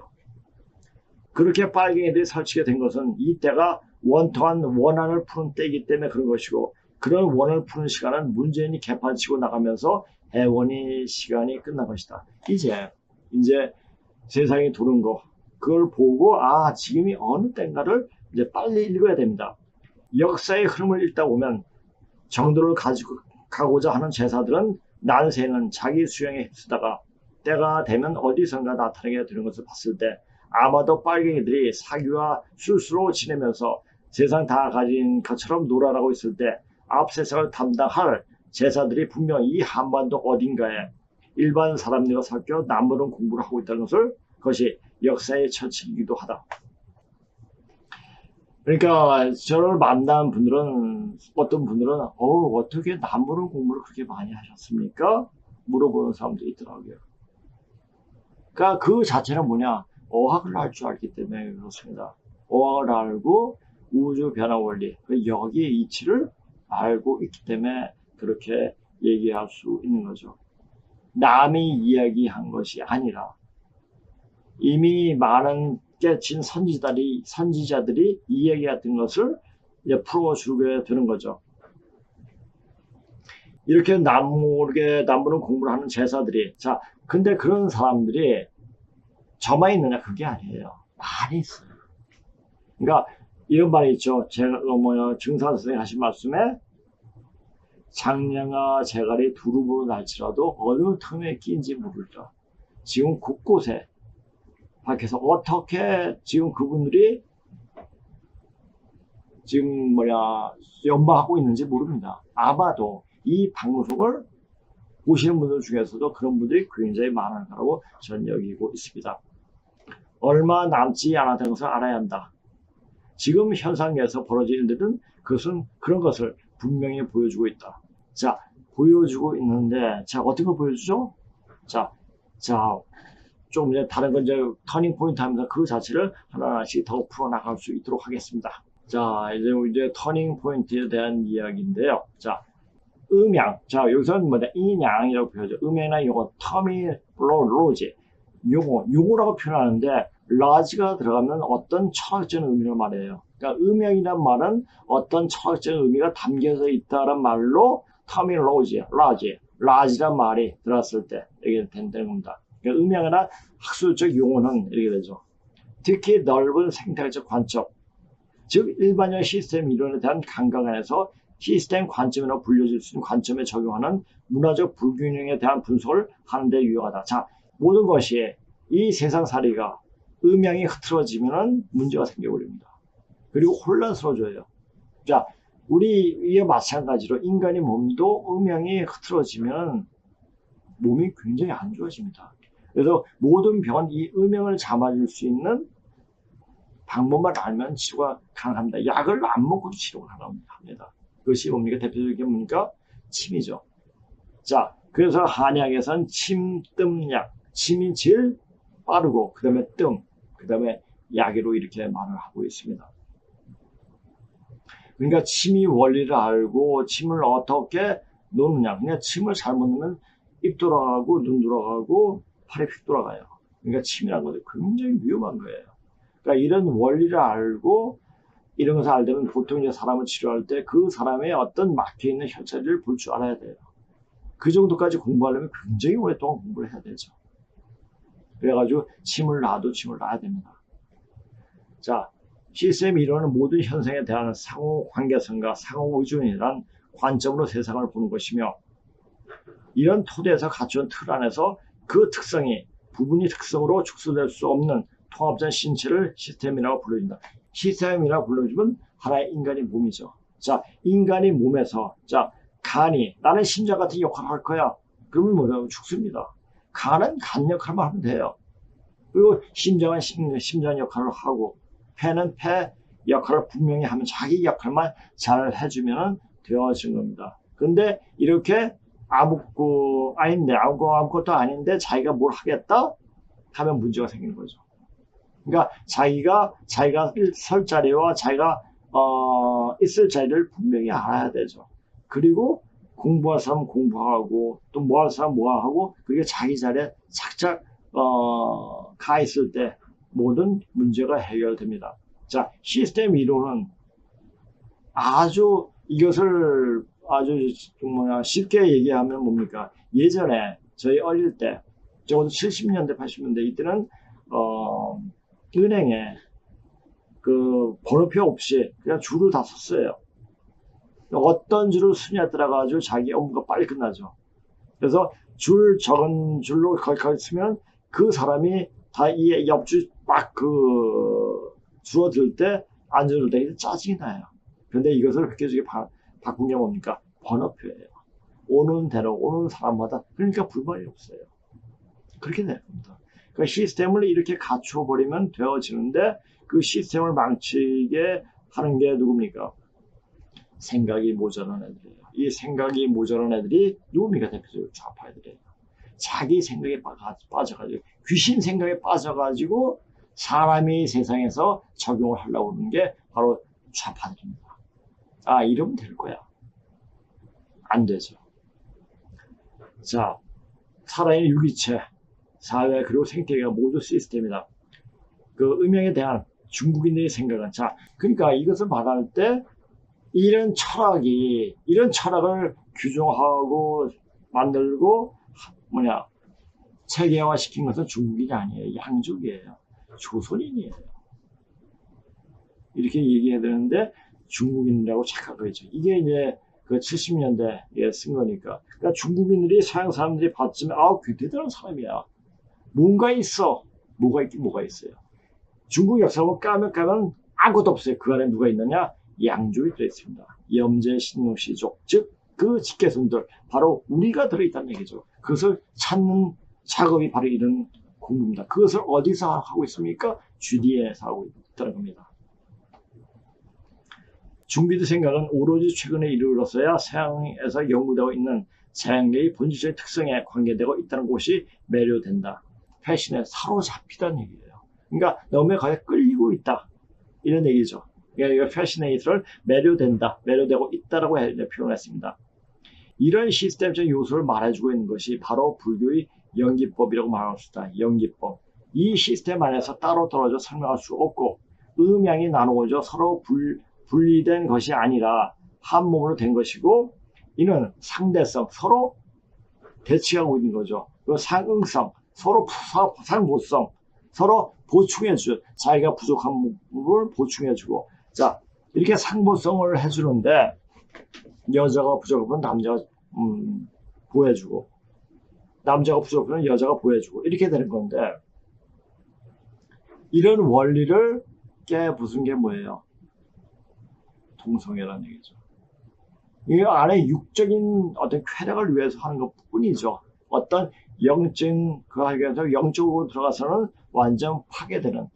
그렇게 빨갱이들이 설치게 된 것은 이때가 원통한 원한을 푸는 때이기 때문에 그런 것이고, 그런 원을 푸는 시간은 문재인이 개판치고 나가면서 애원이 시간이 끝난 것이다. 이제 세상이 도는 거, 그걸 보고, 지금이 어느 때인가를 이제 빨리 읽어야 됩니다. 역사의 흐름을 읽다 보면 정도를 가지고 가고자 하는 제사들은 난세는 자기 수행에 휩쓰다가 때가 되면 어디선가 나타나게 되는 것을 봤을 때 아마도 빨갱이들이 사기와 술수로 지내면서 세상 다 가진 것처럼 놀아나고 있을 때 앞 세상을 담당할 제사들이 분명 이 한반도 어딘가에 일반 사람들과 섞여 남부른 공부를 하고 있다는 것을, 그것이 역사의 처치이기도 하다. 그러니까 저를 만난 분들은, 어떤 분들은 어떻게 남부른 공부를 그렇게 많이 하셨습니까? 물어보는 사람도 있더라고요. 그러니까 그 자체는 뭐냐? 어학을 할 줄 알기 때문에 그렇습니다. 어학을 알고 우주 변화 원리, 여기의 이치를 알고 있기 때문에 그렇게 얘기할 수 있는 거죠. 남이 이야기한 것이 아니라 이미 많은 깨친 선지자들이 이야기했던 것을 이제 풀어주게 되는 거죠. 이렇게 남부는 공부를 하는 제사들이, 근데 그런 사람들이 저만 있느냐? 그게 아니에요. 많이 있어요. 그러니까 이런 말이 있죠. 증산 선생님 하신 말씀에 장량아 제갈이 두루보로 날지라도 어느 틈에 끼인지 모르리라. 지금 곳곳에 밖에서 어떻게 지금 그분들이 지금 연마하고 있는지 모릅니다. 아마도 이 방송을 보시는 분들 중에서도 그런 분들이 굉장히 많을 거라고 저는 여기고 있습니다. 얼마 남지 않았다는 것을 알아야 한다. 지금 현상에서 벌어지는 일들은 그런 것을 분명히 보여주고 있다. 보여주고 있는데, 어떤 걸 보여주죠? 좀 이제 다른 건 이제 터닝 포인트 하면서 그 자체를 하나씩 더 풀어나갈 수 있도록 하겠습니다. 이제 터닝 포인트에 대한 이야기인데요. 음양. 여기서는 인양이라고 표현하죠. 음양이나 요거, 터미놀로지. 용어라고 표현하는데, 라지가 들어가면 어떤 철학적인 의미를 말해요. 그러니까 음양이란 말은 어떤 철학적인 의미가 담겨져 있다는 말로 터미놀로지, 라지란 말이 들어갔을 때 이렇게 된다는 겁니다. 그러니까 음양이나 학술적 용어는 이렇게 되죠. 특히 넓은 생태학적 관점, 즉 일반적 시스템 이론에 대한 감각 안에서 시스템 관점이라고 불려질 수 있는 관점에 적용하는 문화적 불균형에 대한 분석을 하는 데 유용하다. 모든 것이 이 세상살이가 음양이 흐트러지면 문제가 생겨버립니다. 그리고 혼란스러워져요. 우리와 마찬가지로 인간의 몸도 음양이 흐트러지면 몸이 굉장히 안 좋아집니다. 그래서 모든 병은 이 음양을 잡아줄 수 있는 방법만 알면 치료가 가능합니다. 약을 안 먹고도 치료가 가능합니다. 그것이 뭡니까? 대표적인 뭡니까? 침이죠. 그래서 한약에서는 침뜸약, 침이 제일 빠르고 그 다음에 그 다음에 약으로 이렇게 말을 하고 있습니다. 그러니까 침이 원리를 알고 침을 어떻게 놓느냐. 그냥 침을 잘못 놓으면 입 돌아가고 눈 돌아가고 팔이 휙 돌아가요. 그러니까 침이라는 것은 굉장히 위험한 거예요. 그러니까 이런 원리를 알고 이런 것을 알려면 보통 이제 사람을 치료할 때 그 사람의 어떤 막혀있는 혈자리를 볼 줄 알아야 돼요. 그 정도까지 공부하려면 굉장히 오랫동안 공부를 해야 되죠. 그래가지고 침을 놔야 됩니다. 시스템 이론은 모든 현상에 대한 상호 관계성과 상호 의존이란 관점으로 세상을 보는 것이며, 이런 토대에서 갖춘 틀 안에서 그 특성이 부분이 특성으로 축소될 수 없는 통합된 신체를 시스템이라고 불러준다. 시스템이라고 불러주면 하나의 인간의 몸이죠. 인간의 몸에서 간이 나는 심장 같은 역할을 할 거야. 그러면 뭐냐면 죽습니다. 간은 간 역할만 하면 돼요. 그리고 심장은 심장 역할을 하고, 폐는 폐 역할을 분명히 하면 자기 역할만 잘 해주면 되어진 겁니다. 근데 이렇게 아무것도 아닌데 자기가 뭘 하겠다 하면 문제가 생기는 거죠. 그러니까 자기가 설 자리와 자기가 있을 자리를 분명히 알아야 되죠. 그리고 공부할 사람 공부하고 또 뭐 할 사람 뭐 하고, 그게 자기 자리에 착착 가 있을 때 모든 문제가 해결됩니다. 시스템 이론은 아주 이것을 아주 쉽게 얘기하면 뭡니까? 예전에 저희 어릴 때, 적어도 70년대, 80년대 이때는 은행에 그 번호표 없이 그냥 줄을 다 섰어요. 어떤 줄을 쓰냐에 따라 가지고 자기 업무가 빨리 끝나죠. 그래서 적은 줄로 거기 쓰면 그 사람이 다 이 옆줄 막 줄어들 때 앉아줄 때 짜증이 나요. 그런데 이것을 획기적으로 바꾼 게 뭡니까? 번호표예요. 오는 대로 오는 사람마다, 그러니까 불만이 없어요. 그렇게 되는 겁니다. 그러니까 시스템을 이렇게 갖춰버리면 되어지는데, 그 시스템을 망치게 하는 게 누굽니까? 생각이 모자란 애들이에요. 이 생각이 모자란 애들이 누굽니까? 대표적으로 좌파 애들이에요. 자기 생각에 빠져가지고, 귀신 생각에 빠져가지고 사람이 세상에서 적용을 하려고 하는 게 바로 좌파들입니다. 아, 이러면 될 거야. 안 되죠. 자, 살아있는 유기체, 사회 그리고 생태계가 모두 시스템이다. 그 음영에 대한 중국인들의 생각은, 자, 그러니까 이것을 말할 때 이런 철학을 규정하고 만들고 체계화 시킨 것은 중국인이 아니에요. 양족이에요. 조선인이에요. 이렇게 얘기해야 되는데 중국인이라고 착각을 했죠. 이게 이제 그 70년대에 쓴 거니까. 그러니까 중국인들이 서양 사람들이 봤지만, 대단한 사람이야. 뭔가 있어. 뭐가 있긴 뭐가 있어요. 중국 역사를 까면 아무것도 없어요. 그 안에 누가 있느냐? 양족이 들어있습니다. 염제, 신노, 시족, 즉 그 직계손들, 바로 우리가 들어있다는 얘기죠. 그것을 찾는 작업이 바로 이런 공부입니다. 그것을 어디서 하고 있습니까? GDN에서 하고 있다는 겁니다. 중비드 생각은 오로지 최근에 이르러서야 서양에서 연구되고 있는 서양계의 본질적인 특성에 관계되고 있다는 것이 매료된다. 패션에 사로잡히다는 얘기예요. 그러니까 너무 거기에 끌리고 있다. 이런 얘기죠. 그러니까 패셔네이트를 매료되고 있다라고 표현했습니다. 이런 시스템적 요소를 말해주고 있는 것이 바로 불교의 연기법이라고 말할 수 있다. 연기법. 이 시스템 안에서 따로 떨어져 설명할 수 없고, 음양이 나누어져 서로 분리된 것이 아니라 한 몸으로 된 것이고, 이는 상대성, 서로 대치하고 있는 거죠. 그리고 상응성, 서로 상보성, 서로 보충해주죠. 자기가 부족한 부분을 보충해주고. 자, 이렇게 상보성을 해주는데, 여자가 부족하면 남자가 보여주고, 남자가 부족하면 여자가 보여주고, 이렇게 되는 건데, 이런 원리를 깨부순 게 뭐예요? 동성애라는 얘기죠. 이 안에 육적인 어떤 쾌락을 위해서 하는 것 뿐이죠. 어떤 영적으로 들어가서는 완전 파괴되는,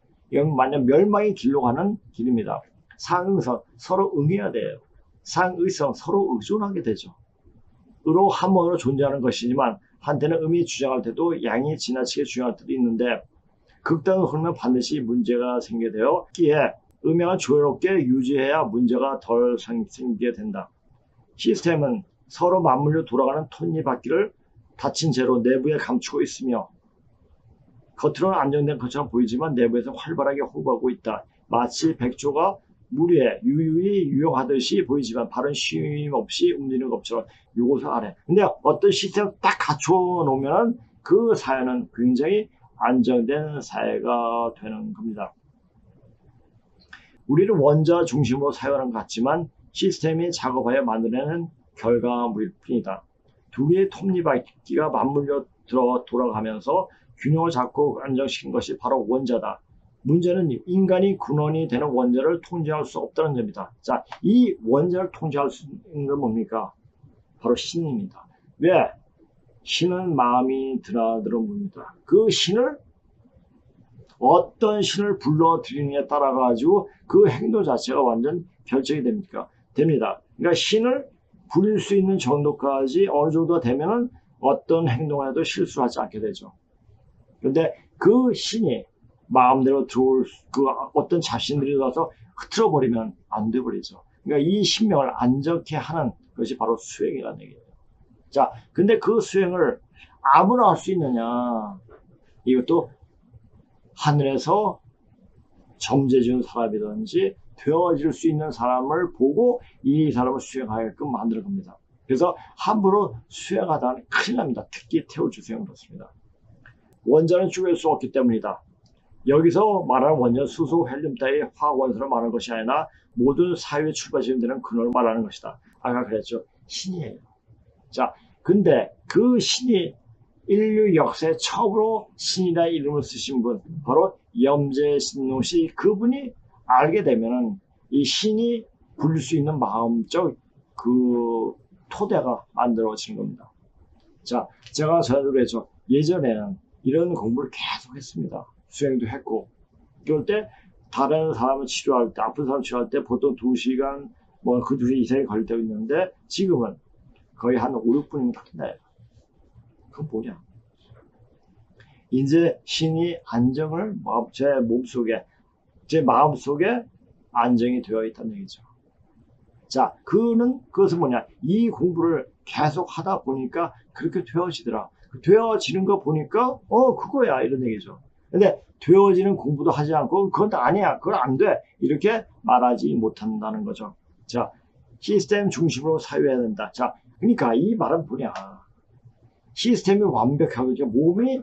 완전 멸망의 길로 가는 길입니다. 상응성, 서로 응해야 돼요. 상의성, 서로 의존하게 되죠. 의로 한 몸으로 존재하는 것이지만, 한때는 음이 주장할 때도 양이 지나치게 주장할 때도 있는데, 극단으로 흐르면 반드시 문제가 생기게 되어 기에 음양을 조화롭게 유지해야 문제가 덜 생기게 된다. 시스템은 서로 맞물려 돌아가는 톱니바퀴를 닫힌 채로 내부에 감추고 있으며, 겉으로는 안정된 것처럼 보이지만 내부에서 활발하게 호흡하고 있다. 마치 백조가 물에 유유히 유용하듯이 보이지만 발은 쉼 없이 움직이는 것처럼 요것을 아래. 근데 어떤 시스템을 딱 갖춰 놓으면 그 사회는 굉장히 안정된 사회가 되는 겁니다. 우리는 원자 중심으로 사용하는 것 같지만 시스템이 작업하여 만들어내는 결과물일 뿐이다. 두 개의 톱니바퀴가 맞물려 돌아가면서 균형을 잡고 안정시킨 것이 바로 원자다. 문제는 인간이 근원이 되는 원자를 통제할 수 없다는 점이다. 자, 이 원자를 통제할 수 있는 건 뭡니까? 바로 신입니다. 왜? 신은 마음이 드나드는 분입니다. 그 신을, 어떤 신을 불러들이느냐에 따라 가지고 그 행동 자체가 완전 결정이 됩니다. 그러니까 신을 부릴 수 있는 정도까지 어느 정도가 되면은 어떤 행동을 해도 실수하지 않게 되죠. 그런데 그 신이 마음대로 들어올 어떤 자신들이 들어서 흐트러 버리면 안 돼 버리죠. 그러니까 이 신명을 안정케 하는 것이 바로 수행이라는 얘기예요. 자, 근데 그 수행을 아무나 할 수 있느냐? 이것도 하늘에서 점재 준 사람이든지 되어질 수 있는 사람을 보고 이 사람을 수행하게끔 만드는 겁니다. 그래서 함부로 수행하다는 큰일 납니다. 특히 태우주수행 그렇습니다. 원자는 죽일 수 없기 때문이다. 여기서 말하는 원자는 수소, 헬륨 따위 화학원소를 말하는 것이 아니라 모든 사유의 출발점이 되는 근원을 말하는 것이다. 아까 그랬죠. 신이에요. 자, 근데 그 신이 인류 역사에 처음으로 신이라는 이름을 쓰신 분, 바로 염제신농씨, 그분이 알게 되면은 이 신이 부릴 수 있는 마음적 그 토대가 만들어지는 겁니다. 자, 제가 전에도 했죠. 예전에는 이런 공부를 계속 했습니다. 수행도 했고, 그럴 때 다른 사람을 치료할 때, 아픈 사람 치료할 때 보통 2시간, 그 2시간 이상이 걸릴 때가 있는데, 지금은 거의 한 5, 6분이면 끝나요. 그건 뭐냐? 이제 신이 안정을 제 몸속에, 제 마음속에 안정이 되어 있다는 얘기죠. 자, 그것은 뭐냐? 이 공부를 계속 하다 보니까 그렇게 되어지더라. 되어지는 거 보니까, 그거야. 이런 얘기죠. 근데 되어지는 공부도 하지 않고, 그건 아니야. 그건 안 돼. 이렇게 말하지 못한다는 거죠. 자, 시스템 중심으로 사유해야 된다. 자, 그러니까 이 말은 뭐냐? 시스템이 완벽하고, 몸이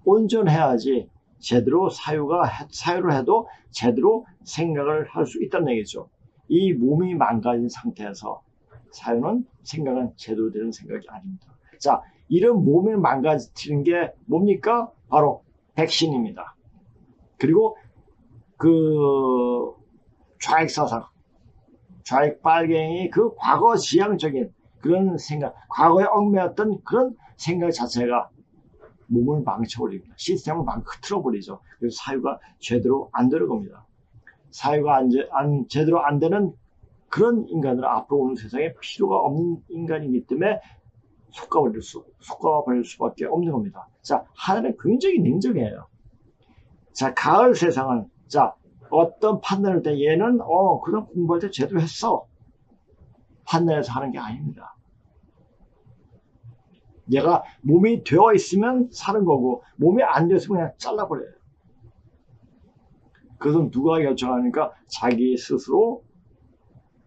온전해야지 제대로 사유를 해도 제대로 생각을 할 수 있다는 얘기죠. 이 몸이 망가진 상태에서 사유는 생각은 제대로 되는 생각이 아닙니다. 자, 이런 몸을 망가뜨리는 게 뭡니까? 바로 백신입니다. 그리고 그 좌익사상, 좌익빨갱이 그 과거 지향적인 그런 생각, 과거에 얽매였던 그런 생각 자체가 몸을 망쳐버립니다. 시스템을 흐트러버리죠. 그래서 사유가 제대로 안 되는 겁니다. 사유가 제대로 안 되는 그런 인간들은 앞으로 오는 세상에 필요가 없는 인간이기 때문에 속가버릴 수밖에 없는 겁니다. 자, 하늘은 굉장히 냉정해요. 자, 가을 세상은, 자, 어떤 판단을 때 얘는, 그냥 공부할 때 제대로 했어. 판단해서 하는 게 아닙니다. 얘가 몸이 되어 있으면 사는 거고, 몸이 안 되어 있으면 그냥 잘라버려요. 그것은 누가 결정하니까 자기 스스로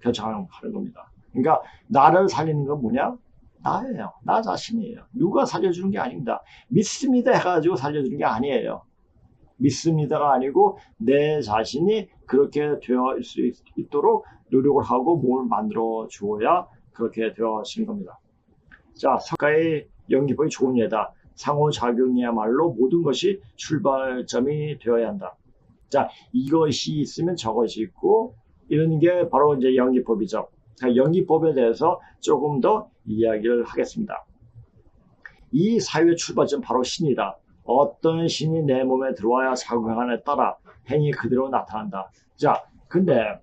결정하는 겁니다. 그러니까, 나를 살리는 건 뭐냐? 나예요. 나 자신이에요. 누가 살려주는 게 아닙니다. 믿습니다 해가지고 살려주는 게 아니에요. 믿습니다가 아니고 내 자신이 그렇게 되어 수 있도록 노력을 하고 몸을 만들어 주어야 그렇게 되어지는 겁니다. 자, 석가의 연기법이 좋은 예다. 상호작용이야말로 모든 것이 출발점이 되어야 한다. 자, 이것이 있으면 저것이 있고 이런 게 바로 이제 연기법이죠. 자, 연기법에 대해서 조금 더 이야기를 하겠습니다. 이 사유의 출발점 바로 신이다. 어떤 신이 내 몸에 들어와야 작용하느냐에 따라 행위 그대로 나타난다. 자, 근데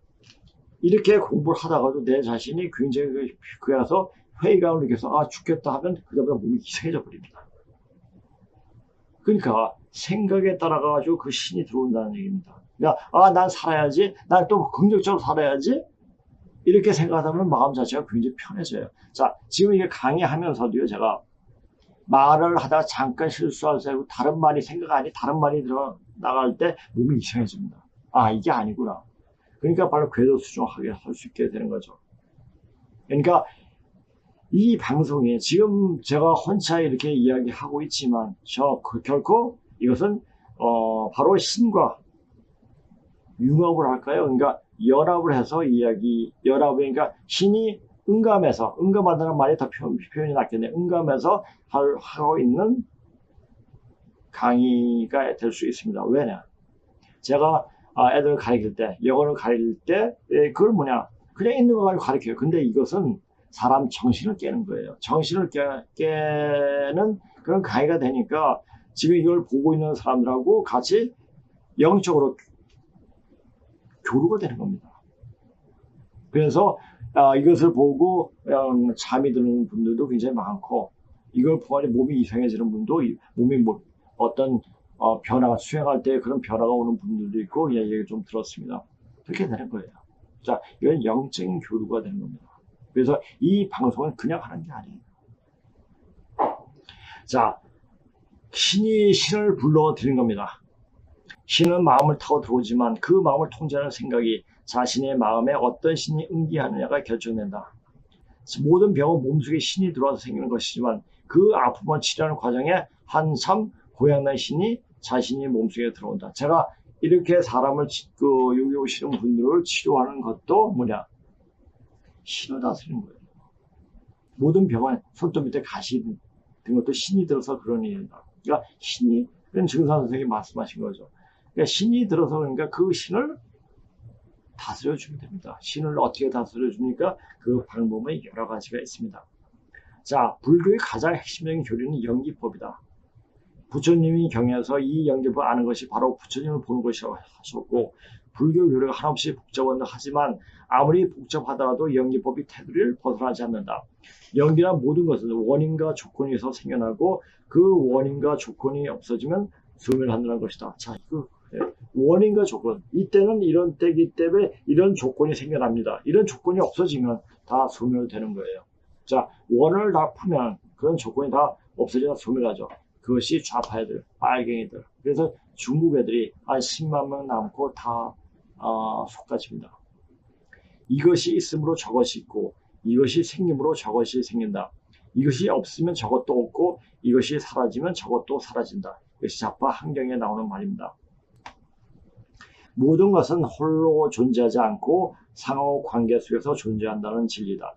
이렇게 공부를 하다가도 내 자신이 굉장히 그래서 회의감을 느껴서 죽겠다 하면 그다음에 몸이 이상해져 버립니다. 그러니까 생각에 따라가지고 그 신이 들어온다는 얘기입니다. 그러니까 난 살아야지, 난 또 긍정적으로 살아야지 이렇게 생각하면 마음 자체가 굉장히 편해져요. 자, 지금 이게 강의하면서도요, 제가 말을 하다가 잠깐 실수할 때 다른 말이 다른 말이 나갈 때 몸이 이상해집니다. 이게 아니구나. 그러니까 바로 궤도 수정하게 할 수 있게 되는 거죠. 그러니까 이 방송에 지금 제가 혼자 이렇게 이야기하고 있지만 결코 이것은 바로 신과 융합을 할까요? 그러니까 연합을 해서 연합이니까 신이 응감한다는 말이 더 표현이 낫겠네요. 응감해서 하고 있는 강의가 될 수 있습니다. 왜냐? 제가 애들을 가르칠 때, 영어를 가르칠 때, 그걸 뭐냐? 그냥 있는 거 가지고 가르쳐요. 근데 이것은 사람 정신을 깨는 거예요. 정신을 깨는 그런 강의가 되니까 지금 이걸 보고 있는 사람들하고 같이 영적으로 교류가 되는 겁니다. 그래서 이것을 보고 잠이 드는 분들도 굉장히 많고 이걸 보고 몸이 이상해지는 분도 몸이 어떤 변화가 수행할 때 그런 변화가 오는 분들도 있고 얘기 좀 들었습니다. 그렇게 되는 거예요. 자, 이건 영적인 교류가 되는 겁니다. 그래서 이 방송은 그냥 하는 게 아니에요. 자, 신이 신을 불러들인 겁니다. 신은 마음을 타고 들어오지만 그 마음을 통제하는 생각이 자신의 마음에 어떤 신이 응기하느냐가 결정된다. 모든 병은 몸속에 신이 들어와서 생기는 것이지만 그 아픔을 치료하는 과정에 한참 고향난 신이 자신이 몸속에 들어온다. 제가 이렇게 사람을 여기 오시는 분들을 치료하는 것도 뭐냐? 신을 다스리는 거예요. 모든 병은 손톱 밑에 가시 든 것도 신이 들어서 그런 일이다. 그러니까 신이, 그런 증사 선생님이 말씀하신 거죠. 그러니까 신이 들어서 그러니까 그 신을 다스려 주면 됩니다. 신을 어떻게 다스려 줍니까? 그 방법은 여러 가지가 있습니다. 자, 불교의 가장 핵심적인 교리는 연기법이다. 부처님이 경에서 이 연기법을 아는 것이 바로 부처님을 보는 것이라고 하셨고, 불교 교리가 한없이 복잡하다 하지만 아무리 복잡하더라도 연기법이 테두리를 벗어나지 않는다. 연기란 모든 것은 원인과 조건에서 생겨나고 그 원인과 조건이 없어지면 소멸한다는 것이다. 자, 이거 원인과 조건. 이때는 이런 때이기 때문에 이런 조건이 생겨납니다. 이런 조건이 없어지면 다 소멸되는 거예요. 자, 원을 다 풀면 그런 조건이 다 없어지면 소멸하죠. 그것이 좌파애들, 빨갱이들. 그래서 중국 애들이 한 10만 명 남고 다 속가집니다. 이것이 있으므로 저것이 있고 이것이 생김으로 저것이 생긴다. 이것이 없으면 저것도 없고 이것이 사라지면 저것도 사라진다. 이것이 좌파 한경에 나오는 말입니다. 모든 것은 홀로 존재하지 않고 상호 관계 속에서 존재한다는 진리다.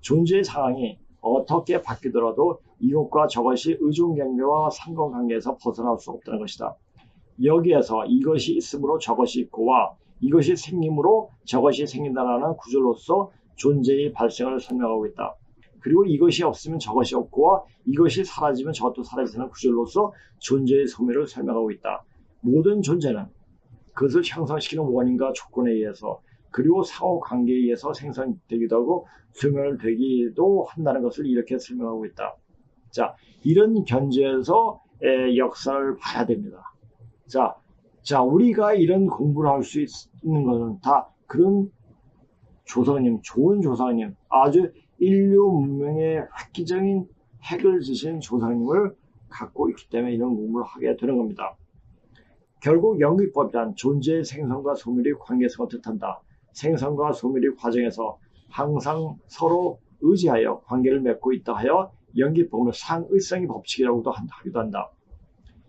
존재의 상황이 어떻게 바뀌더라도 이것과 저것이 의존관계와 상관관계에서 벗어날 수 없다는 것이다. 여기에서 이것이 있으므로 저것이 있고와 이것이 생김으로 저것이 생긴다는 구절로서 존재의 발생을 설명하고 있다. 그리고 이것이 없으면 저것이 없고와 이것이 사라지면 저것도 사라지는 구절로서 존재의 소멸을 설명하고 있다. 모든 존재는 그것을 형성시키는 원인과 조건에 의해서 그리고 상호관계에 의해서 생성되기도 하고 소멸되기도 한다는 것을 이렇게 설명하고 있다. 자, 이런 견지에서 역사를 봐야 됩니다. 자, 우리가 이런 공부를 할 수 있는 것은 다 그런 조상님, 좋은 조상님, 아주 인류 문명의 획기적인 핵을 지신 조상님을 갖고 있기 때문에 이런 공부를 하게 되는 겁니다. 결국 연기법이란 존재의 생성과 소멸의 관계성을 뜻한다. 생성과 소멸의 과정에서 항상 서로 의지하여 관계를 맺고 있다 하여 연기법을 상의성의 법칙이라고도 하기도 한다.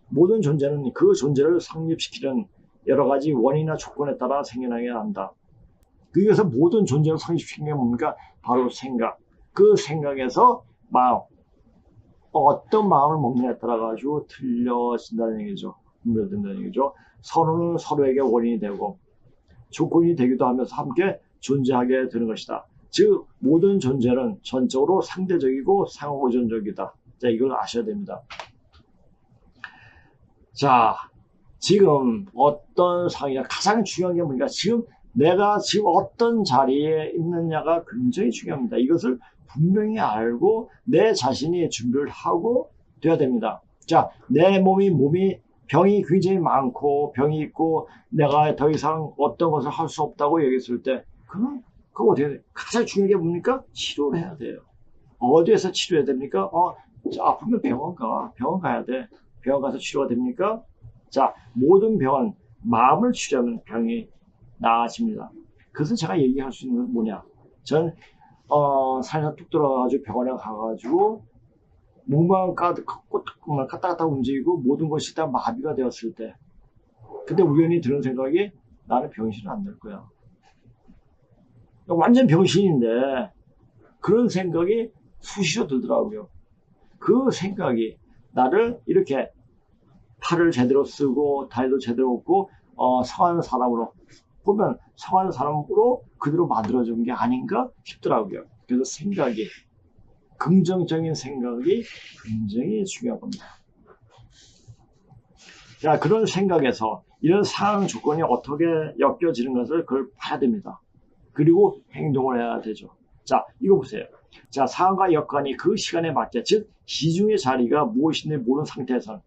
모든 존재는 그 존재를 성립시키는 여러 가지 원인이나 조건에 따라 생겨나게 한다. 그래서 모든 존재를 성립시키는 게 뭡니까? 바로 생각. 그 생각에서 마음. 어떤 마음을 먹느냐에 따라 가지고 틀려진다는 얘기죠. 분별된다는 얘기죠. 서로는 서로에게 원인이 되고 조건이 되기도 하면서 함께 존재하게 되는 것이다. 즉 모든 존재는 전적으로 상대적이고 상호의존적이다. 자, 이걸 아셔야 됩니다. 자, 지금 어떤 상황이냐, 가장 중요한 게 뭐냐, 내가 지금 어떤 자리에 있느냐가 굉장히 중요합니다. 이것을 분명히 알고 내 자신이 준비를 하고 돼야 됩니다. 자, 내 몸이 병이 굉장히 많고 병이 있고 내가 더 이상 어떤 것을 할 수 없다고 얘기했을 때 그거 어떻게 해야 돼요? 가장 중요한 게 뭡니까? 치료를 해야 돼요. 어디에서 치료해야 됩니까? 아프면 병원 가야 돼. 병원 가서 치료가 됩니까? 자, 모든 병은 마음을 치료하면 병이 나아집니다. 그래서 제가 얘기할 수 있는 건 뭐냐? 전 산에서 뚝 들어가가지고 병원에 가가지고 몸만 갔다 움직이고 모든 것이 다 마비가 되었을 때, 근데 우연히 드는 생각이 나는 병신은 안 될 거야. 완전 병신인데 그런 생각이 수시로 들더라고요. 그 생각이 나를 이렇게 팔을 제대로 쓰고 다리도 제대로 없고 성한 사람으로 보면 성한 사람으로 그대로 만들어준 게 아닌가 싶더라고요. 그래서 생각이, 긍정적인 생각이 굉장히 중요한 겁니다. 자, 그런 생각에서 이런 상황 조건이 어떻게 엮여지는 것을 그걸 봐야 됩니다. 그리고 행동을 해야 되죠. 자, 이거 보세요. 자, 상황과 여건이 그 시간에 맞게, 즉 시중의 자리가 무엇인지 모르는 상태에서는,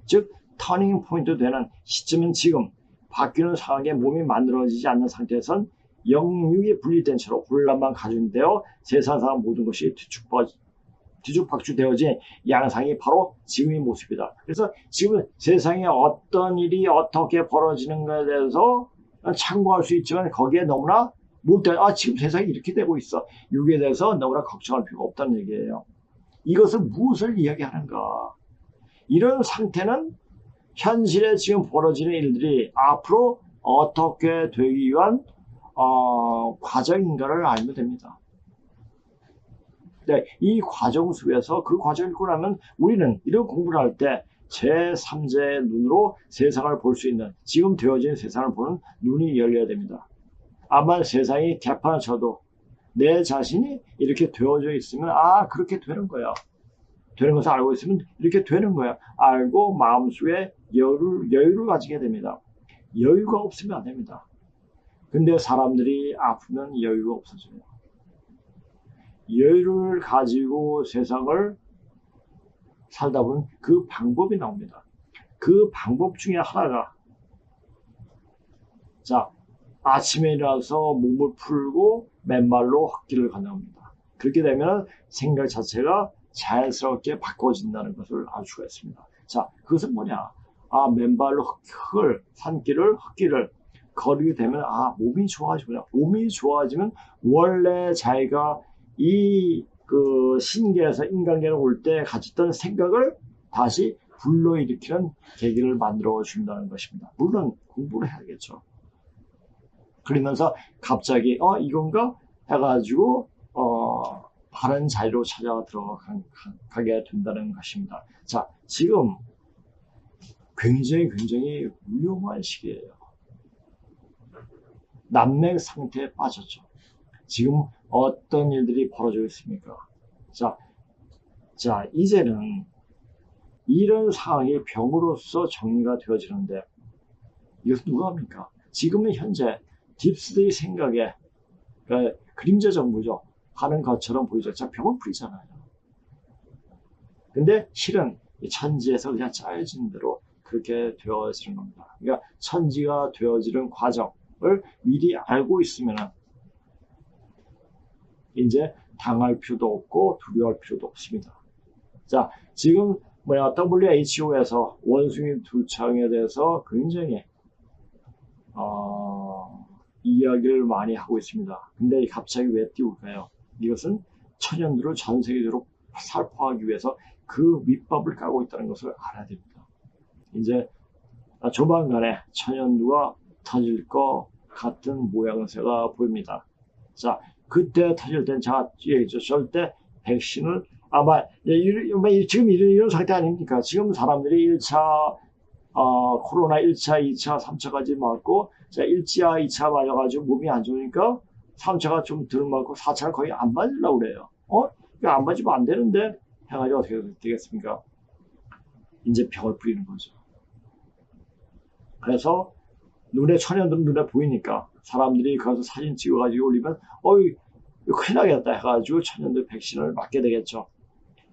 즉 터닝 포인트 되는 시점은 지금 바뀌는 상황에 몸이 만들어지지 않는 상태에선 영육이 분리된 채로 혼란만 가중되어 세상상 모든 것이 뒤죽박죽 되어진 양상이 바로 지금의 모습이다. 그래서 지금 세상에 어떤 일이 어떻게 벌어지는가에 대해서 참고할 수 있지만 거기에 너무나 지금 세상이 이렇게 되고 있어. 여기에 대해서 너무나 걱정할 필요가 없다는 얘기예요. 이것은 무엇을 이야기하는가? 이런 상태는 현실에 지금 벌어지는 일들이 앞으로 어떻게 되기 위한 과정인가를 알면 됩니다. 네, 이 과정 속에서 그 과정을 읽고 나면 우리는 이런 공부를 할 때 제3자의 눈으로 세상을 볼 수 있는, 지금 되어진 세상을 보는 눈이 열려야 됩니다. 아마 세상이 개판쳐도 내 자신이 이렇게 되어져 있으면 그렇게 되는 거야. 되는 것을 알고 있으면 이렇게 되는 거야. 알고 마음속에 여유를 가지게 됩니다. 여유가 없으면 안 됩니다. 근데 사람들이 아프면 여유가 없어져요. 여유를 가지고 세상을 살다 보면 그 방법이 나옵니다. 그 방법 중에 하나가, 아침에 일어나서 몸을 풀고 맨발로 걷기를 가능합니다. 그렇게 되면 생각 자체가 자연스럽게 바꿔진다는 것을 알 수가 있습니다. 그것은 뭐냐? 맨발로 산길을, 걷기를 걸게 되면 몸이 좋아지구나. 몸이 좋아지면 원래 자기가 이 신계에서 인간계로 올 때 가졌던 생각을 다시 불러일으키는 계기를 만들어 준다는 것입니다. 물론 공부를 해야겠죠. 그러면서 갑자기 이건가 해가지고 바른 자리로 찾아 들어가게 된다는 것입니다. 지금 굉장히 위험한 시기예요. 난맥 상태에 빠졌죠. 지금 어떤 일들이 벌어지고 있습니까? 이제는 이런 상황이 병으로서 정리가 되어지는데 이것은 누가 합니까? 지금은 현재 딥스테이 생각에 그림자 정부죠. 하는 것처럼 보이죠. 병은 풀리잖아요. 근데 실은 천지에서 그냥 짜여진 대로 그렇게 되어지는 겁니다. 그러니까 천지가 되어지는 과정을 미리 알고 있으면 이제 당할 필요도 없고 두려워할 필요도 없습니다. 지금 WHO에서 원숭이 두창에 대해서 굉장히 이야기를 많이 하고 있습니다. 근데 갑자기 왜 띄울까요? 이것은 천연두를 전 세계적으로 살포하기 위해서 그 밑밥을 까고 있다는 것을 알아야 됩니다. 이제 조만간에 천연두가 터질 것 같은 모양새가 보입니다. 그때 터질 땐 절대 백신을 지금 이런 상태 아닙니까? 지금 사람들이 1차 코로나 1차, 2차, 3차까지 맞고 1차, 2차 맞아가지고 몸이 안 좋으니까 3차가 좀 덜 맞고 4차가 거의 안 맞으려고 그래요. 안 맞으면 안 되는데 해가지고 어떻게 되겠습니까? 이제 병을 부리는 거죠. 그래서 천연들은 눈에 보이니까 사람들이 가서 사진 찍어가지고 올리면 이거 큰일 나겠다 해가지고 천연두 백신을 맞게 되겠죠.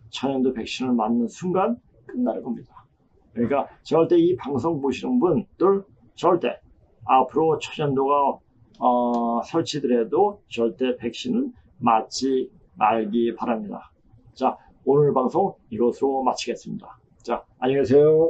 천연두 백신을 맞는 순간 끝나는 겁니다. 그러니까 절대 이 방송 보시는 분들 절대 앞으로 천연두가 설치더라도 절대 백신은 맞지 말기 바랍니다. 오늘 방송 이것으로 마치겠습니다. 안녕히 계세요.